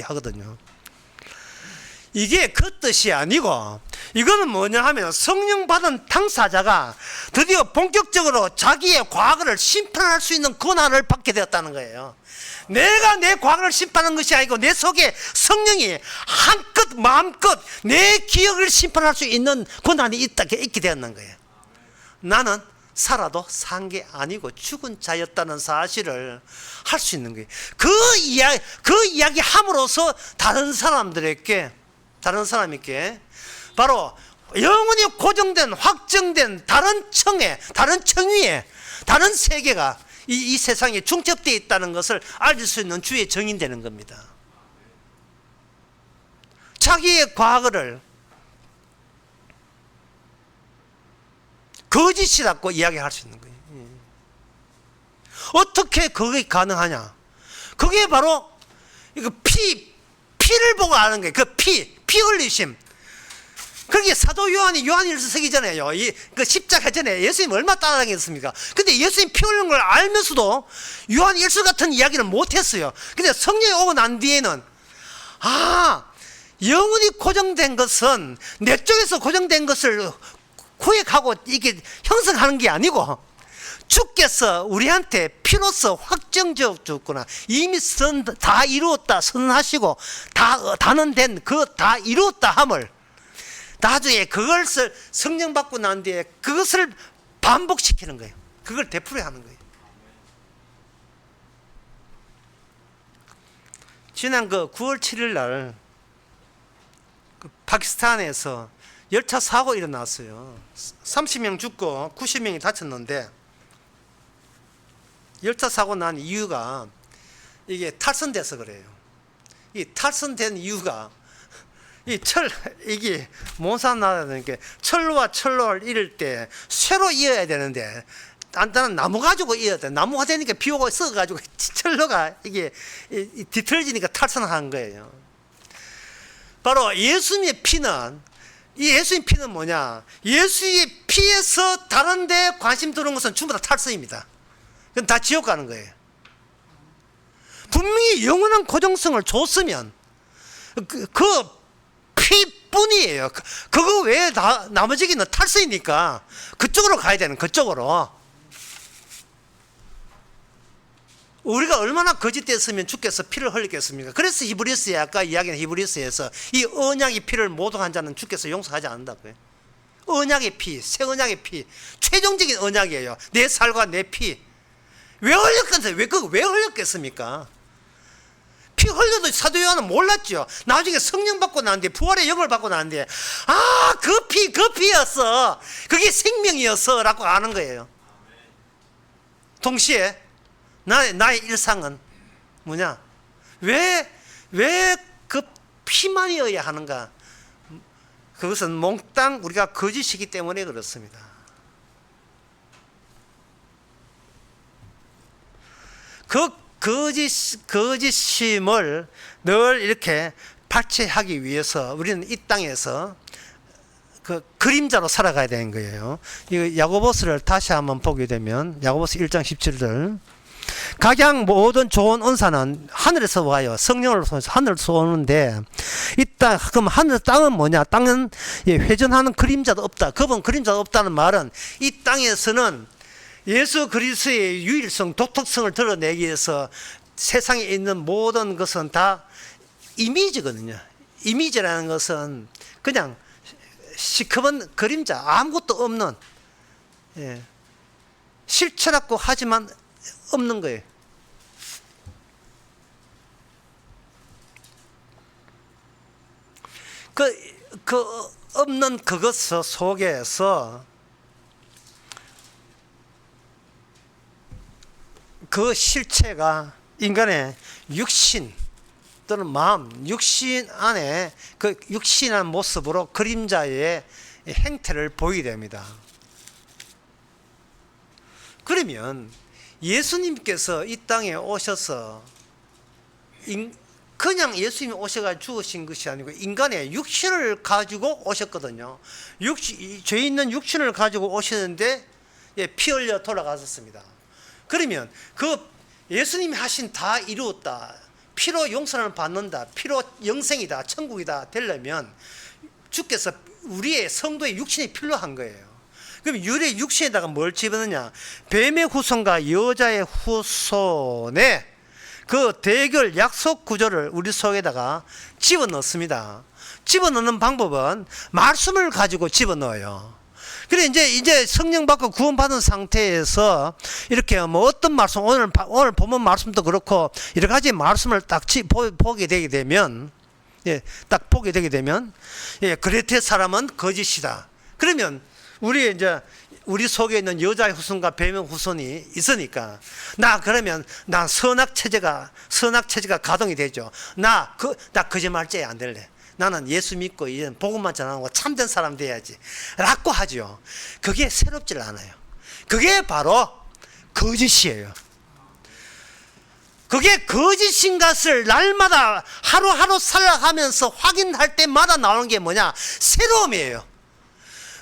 하거든요. 이게 그 뜻이 아니고 이거는 뭐냐 하면 성령 받은 당사자가 드디어 본격적으로 자기의 과거를 심판할 수 있는 권한을 받게 되었다는 거예요. 내가 내 과거를 심판하는 것이 아니고 내 속에 성령이 한껏 마음껏 내 기억을 심판할 수 있는 권한이 있게 되었는 거예요. 나는 살아도 산 게 아니고 죽은 자였다는 사실을 할 수 있는 거예요. 그 이야기 함으로써 다른 사람에게 바로 영원히 고정된 확정된 다른 청위에 다른 세계가 이 세상에 중첩되어 있다는 것을 알 수 있는 주의 정인 되는 겁니다. 자기의 과거를 거짓이라고 이야기할 수 있는 거예요. 어떻게 그게 가능하냐? 그게 바로 이거 피를 보고 아는 거예요. 그 피 흘리심. 그게 사도 요한일서 쓰기 전에요. 그 십자가 전에 예수님 얼마나 따라다녔습니까? 근데 예수님 피 흘린 걸 알면서도 요한일서 같은 이야기를 못했어요. 근데 성령이 오고 난 뒤에는 영원히 고정된 것은 내 쪽에서 고정된 것을 구획하고 이게 형성하는 게 아니고 주께서 우리한테 피로써 확정지어 줬구나. 이미 다 이루었다 선언하시고 다는 된 그 다 이루었다 함을 나중에 그것을 성령 받고 난 뒤에 그것을 반복시키는 거예요. 그걸 되풀이하는 거예요. 지난 9월 7일 날 파키스탄에서 열차 사고 일어났어요. 30명 죽고 90명이 다쳤는데 열차 사고 난 이유가 이게 탈선돼서 그래요. 이 탈선된 이유가 이게 몬산나라는 게 철로와 철로를 이을 때 쇠로 이어야 되는데 단단한 나무 가지고 이어야 돼. 나무가 되니까 비 오고 썩어가지고 철로가 이게 뒤틀어지니까 탈선한 거예요. 바로 예수님의 피는 뭐냐? 예수의 피에서 다른 데 관심 두는 것은 전부 다 탈선입니다. 그건 다 지옥 가는 거예요. 분명히 영원한 고정성을 줬으면 그 피뿐이에요. 그거 외에 다 나머지는 탈선이니까 그쪽으로 가야 되는, 그쪽으로. 우리가 얼마나 거짓됐으면 주께서 피를 흘리겠습니까? 그래서 히브리서에 아까 이야기한 히브리서에서 이 언약의 피를 모독한 자는 주께서 용서하지 않는다고요. 언약의 피, 새 언약의 피, 최종적인 언약이에요. 내 살과 내 피. 왜 흘렸겠어요? 왜 흘렸겠습니까? 피 흘려도 사도 요한은 몰랐죠. 나중에 성령 받고 난 뒤에, 부활의 영을 받고 난 뒤에, 그 피였어. 그게 생명이었어. 라고 아는 거예요. 동시에, 나의 일상은 뭐냐? 왜 그 피만이어야 하는가? 그것은 몽땅 우리가 거짓이기 때문에 그렇습니다. 그 거짓심을 늘 이렇게 발췌하기 위해서 우리는 이 땅에서 그 그림자로 살아가야 되는 거예요. 이 야고보서를 다시 한번 보게 되면 야고보서 1장 17절 각양 모든 좋은 은사는 하늘에서 와요. 성령을 통해서 하늘에서 오는데 이 땅, 그럼 하늘 땅은 뭐냐? 땅은 회전하는 그림자도 없다. 그분 그림자도 없다는 말은 이 땅에서는 예수 그리스도의 유일성, 독특성을 드러내기 위해서 세상에 있는 모든 것은 다 이미지거든요. 이미지라는 것은 그냥 시커먼 그림자, 아무것도 없는, 실체라고 하지만 없는 거예요. 그 없는 그것 속에서 그 실체가 인간의 육신 또는 마음, 육신 안에 그 육신한 모습으로 그림자의 행태를 보이게 됩니다. 그러면 예수님께서 이 땅에 오셔서 그냥 예수님이 오셔가지고 죽으신 것이 아니고 인간의 육신을 가지고 오셨거든요. 죄 있는 육신을 가지고 오셨는데 피 흘려 돌아가셨습니다. 그러면 그 예수님이 하신 다 이루었다, 피로 용서를 받는다, 피로 영생이다, 천국이다 되려면 주께서 우리의 성도의 육신이 필요한 거예요. 그럼 우리의 육신에다가 뭘 집어넣냐? 뱀의 후손과 여자의 후손의 그 대결 약속 구조를 우리 속에다가 집어넣습니다. 집어넣는 방법은 말씀을 가지고 집어넣어요. 그래 이제 성령 받고 구원받은 상태에서 이렇게 뭐 어떤 말씀, 오늘 본문 말씀도 그렇고 여러 가지 말씀을 딱 보게 되게 되면, 딱 보게 되게 되면, 그레테 사람은 거짓이다. 그러면 우리 속에 있는 여자의 후손과 뱀의 후손이 있으니까 그러면 난 선악 체제가 가동이 되죠. 나 거짓말죄 안 될래. 나는 예수 믿고 이런 복음만 전하고 참된 사람 돼야지 라고 하죠. 그게 새롭질 않아요. 그게 바로 거짓이에요. 그게 거짓인 것을 날마다 하루하루 살아가면서 확인할 때마다 나오는 게 뭐냐? 새로움이에요.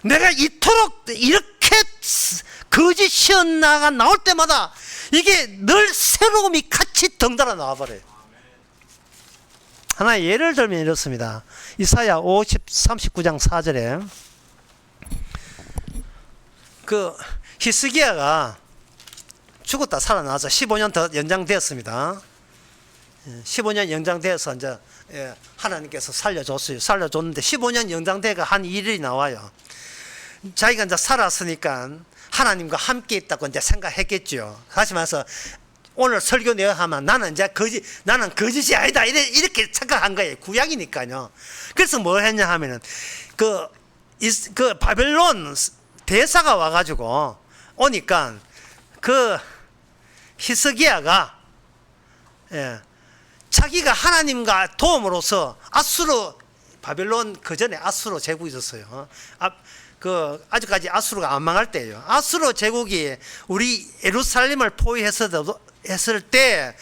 내가 이토록 이렇게 거짓이었나가 나올 때마다 이게 늘 새로움이 같이 덩달아 나와버려요. 하나 예를 들면 이렇습니다. 이사야 39장 4절에 그 히스기야가 죽었다 살아나서 15년 더 연장되었습니다. 15년 연장되어서 이제 하나님께서 살려줬어요. 살려줬는데 15년 연장돼가 한 일이 나와요. 자기가 이제 살았으니까 하나님과 함께 있다고 이제 생각했겠죠. 다시 말해서 오늘 설교 내가 하면 나는 거짓이 아니다 이렇게 생각한 거예요. 구약이니까요. 그래서 뭘 했냐 하면은 그 바벨론 대사가 와가지고 오니까 그 히스기야가 자기가 하나님과 도움으로써 바벨론 그 전에 아수르 제국이 있었어요. 아직까지 아수르가 안 망할 때예요. 아수르 제국이 우리 예루살렘을 포위했을 때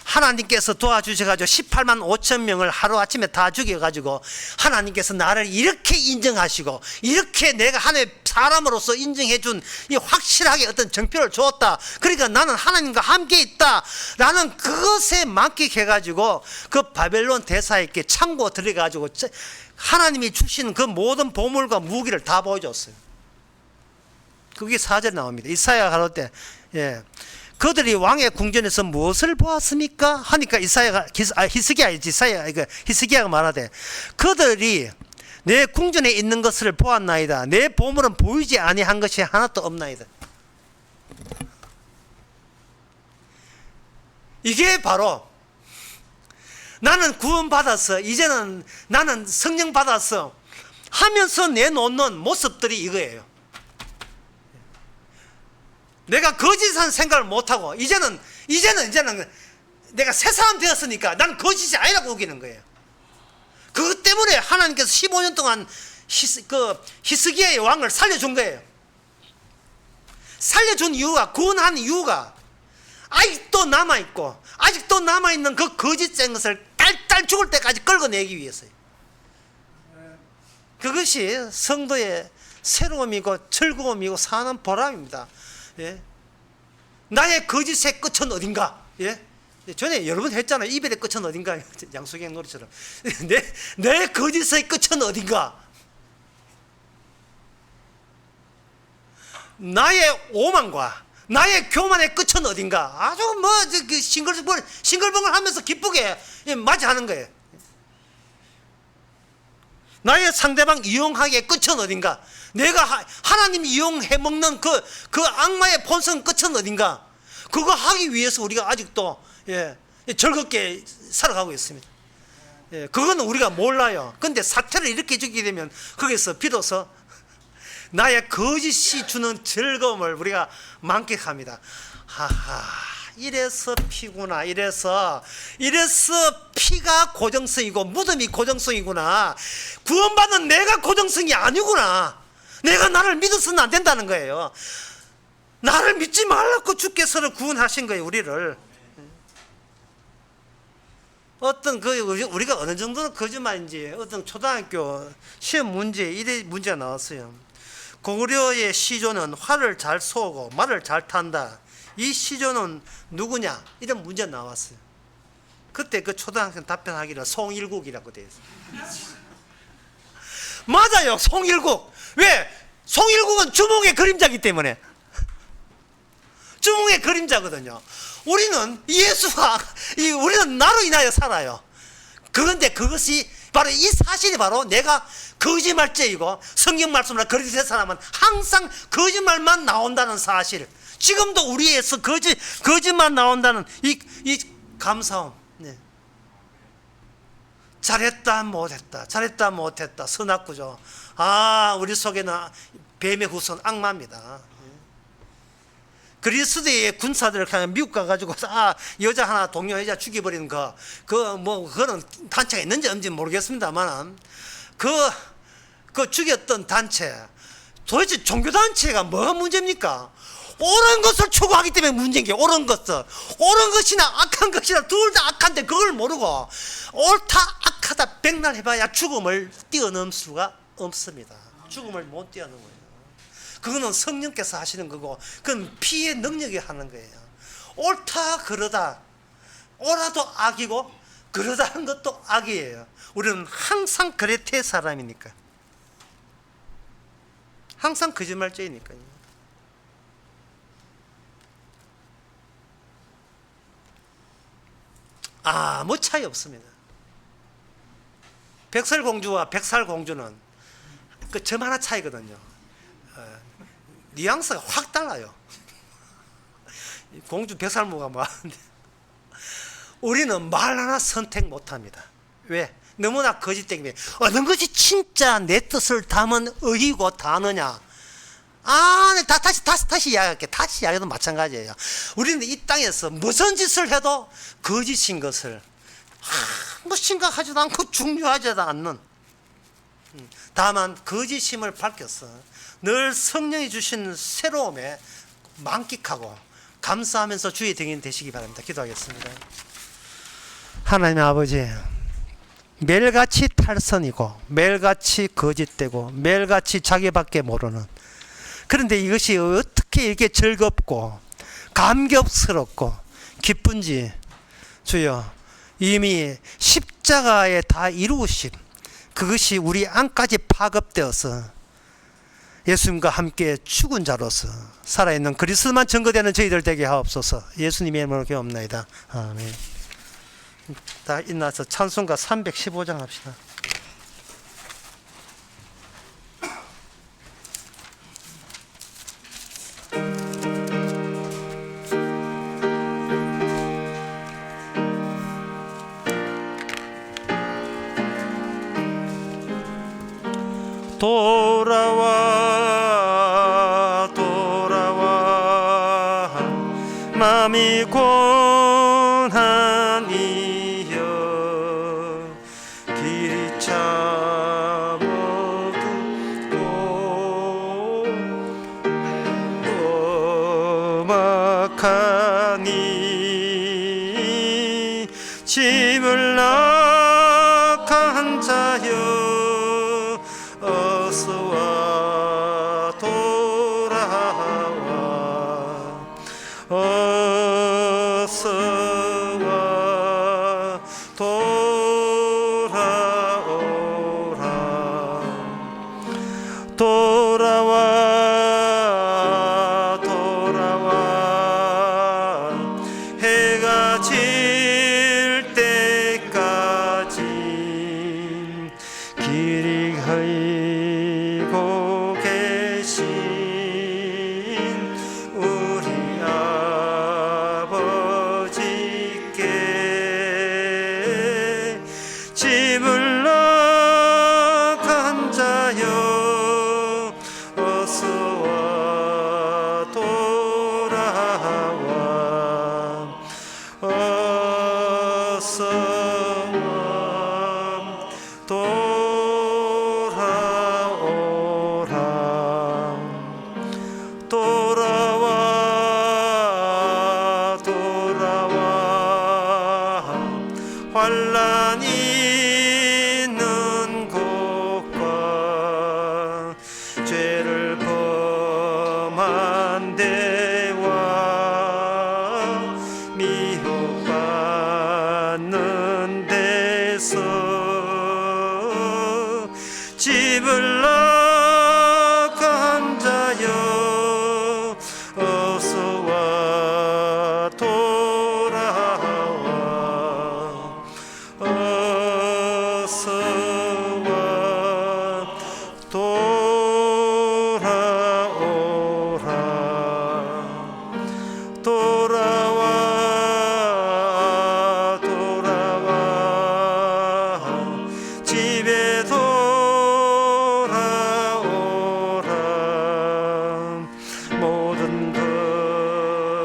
하나님께서 도와주셔가지고 18만 5천 명을 하루아침에 다 죽여가지고 하나님께서 나를 이렇게 인정하시고 이렇게 내가 하나님의 사람으로서 인정해준 이 확실하게 어떤 정표를 주었다. 그러니까 나는 하나님과 함께 있다 라는 그것에 만끽해가지고 그 바벨론 대사에게 창고 들어가지고 하나님이 주신 그 모든 보물과 무기를 다 보여줬어요. 그게 4절에 나옵니다. 이사야가 가로되 때 그들이 왕의 궁전에서 무엇을 보았습니까? 하니까 히스기야가 말하되 그들이 내 궁전에 있는 것을 보았나이다. 내 보물은 보이지 아니한 것이 하나도 없나이다. 이게 바로 나는 구원받았어, 이제는 나는 성령 받았어 하면서 내놓는 모습들이 이거예요. 내가 거짓한 생각을 못하고 이제는 내가 새 사람 되었으니까 나는 거짓이 아니라고 우기는 거예요. 그것 때문에 하나님께서 15년 동안 히스기야의 왕을 살려준 거예요. 살려준 이유가, 구원한 이유가 아직도 남아있고 아직도 남아있는 그 거짓된 것을 딸딸 죽을 때까지 끌어내기 위해서요. 그것이 성도의 새로움이고 즐거움이고 사는 보람입니다. 나의 거짓의 끝은 어딘가? 전에 여러 번 했잖아요. 이별의 끝은 어딘가? 양수경 노래처럼 내 거짓의 끝은 어딘가? 나의 오만과 나의 교만의 끝은 어딘가? 아주 싱글벙글 하면서 기쁘게 맞이하는 거예요. 나의 상대방 이용하기의 끝은 어딘가? 내가 하나님 이용해 먹는 그 악마의 본성 끝은 어딘가? 그거 하기 위해서 우리가 아직도 즐겁게 살아가고 있습니다. 그거는 우리가 몰라요. 근데 사태를 이렇게 주게 되면 거기서 비로소 나의 거짓이 주는 즐거움을 우리가 만끽합니다. 하하, 이래서 피구나. 이래서 피가 고정성이고 무덤이 고정성이구나. 구원받은 내가 고정성이 아니구나. 내가 나를 믿어서는 안 된다는 거예요. 나를 믿지 말라고 주께서 구원하신 거예요, 우리를. 어떤 우리가 어느 정도는 거짓말인지 어떤 초등학교 시험 문제 이래 문제가 나왔어요. 고구려의 시조는 활을 잘 쏘고 말을 잘 탄다. 이 시조는 누구냐? 이런 문제 나왔어요. 그때 그 초등학생 답변하기를 송일국이라고 되어 있어요. 맞아요, 송일국. 왜? 송일국은 주몽의 그림자이기 때문에. 주몽의 그림자거든요. 우리는 예수와 우리는 나로 인하여 살아요. 그런데 그것이 바로 이 사실이 바로 내가 거짓말죄이고 성경 말씀으로 거짓된 사람은 항상 거짓말만 나온다는 사실. 지금도 우리에서 거짓말 나온다는 이 감사함. 네. 잘했다 못했다, 잘했다 못했다, 선악구조. 우리 속에는 뱀의 후손 악마입니다. 그리스도의 군사들을 그냥 미국 가가지고 여자 하나 동료 여자 죽여버리는 그거는 단체가 있는지 없는지 모르겠습니다만 그 죽였던 단체, 도대체 종교단체가 뭐가 문제입니까? 옳은 것을 추구하기 때문에 문제인 게 옳은 것이나 악한 것이나 둘 다 악한데 그걸 모르고 옳다 악하다 백날 해봐야 죽음을 뛰어넘을 수가 없습니다. 죽음을 못 뛰어넘어요. 그거는 성령께서 하시는 거고 그건 피의 능력이 하는 거예요. 옳다 그러다, 옳아도 악이고 그러다 하는 것도 악이에요. 우리는 항상 그레테 사람이니까, 항상 거짓말죄이니까요. 아무 차이 없습니다. 백설공주와 백살공주는 그 점 하나 차이거든요. 뉘앙스가 확 달라요. 공주 백살모가 뭐하는데 우리는 말 하나 선택 못합니다. 왜? 너무나 거짓 때문에. 어느 것이 진짜 내 뜻을 담은 의이고 단어냐? 다시 이야기할게. 다시 이야기해도 마찬가지예요. 우리는 이 땅에서 무슨 짓을 해도 거짓인 것을 아무 생각하지도 않고 중요하지도 않는, 다만 거짓임을 밝혀서 늘 성령이 주신 새로움에 만끽하고 감사하면서 주의 등인 되시기 바랍니다. 기도하겠습니다. 하나님 아버지, 매일같이 탈선이고 매일같이 거짓되고 매일같이 자기밖에 모르는, 그런데 이것이 어떻게 이렇게 즐겁고 감격스럽고 기쁜지 주여, 이미 십자가에 다 이루으신 그것이 우리 안까지 파급되어서 예수님과 함께 죽은 자로서 살아있는 그리스도만 증거되는 저희들 되게 하옵소서. 예수님의 이름으로 기도합나이다. 아멘. 다 일어나서 찬송가 315장 합시다. 돌아와 돌아와 마음이 고난이여 길이 참 어둡고 험악하니 짐을 낙한 자여 어서와 돌아와 어서와 돌아오라 돌아와 돌아와 해가 질 때까지 길이 고 계신 우리 아버지께 짐을 낙한 자여 어서와 돌아와 어서와 돌아오라 돌아와 있는 곳과 죄를 범한 데와 미혹받는 데서 집을 나간 자여 어서와 돌아와 어서와 돌아오라 돌아와 집에 돌아오라 모든 것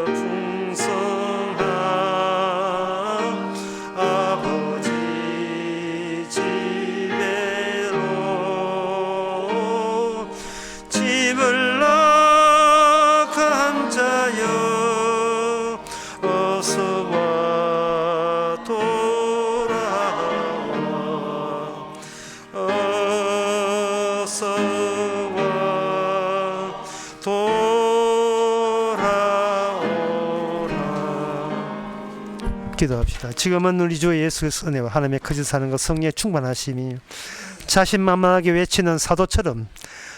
풍성한 아버지 집에로 집을 나간 자여 어서와 돌아와 어서와 돌아오라. 기도합시다. 지금은 우리 주 예수의 은혜와 하나님의 거짓 사는 것 성령의 충만하심이 자신만만하게 외치는 사도처럼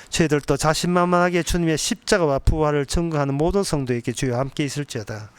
저희들도 자신만만하게 주님의 십자가와 부활을 증거하는 모든 성도에게 주여 함께 있을지어다.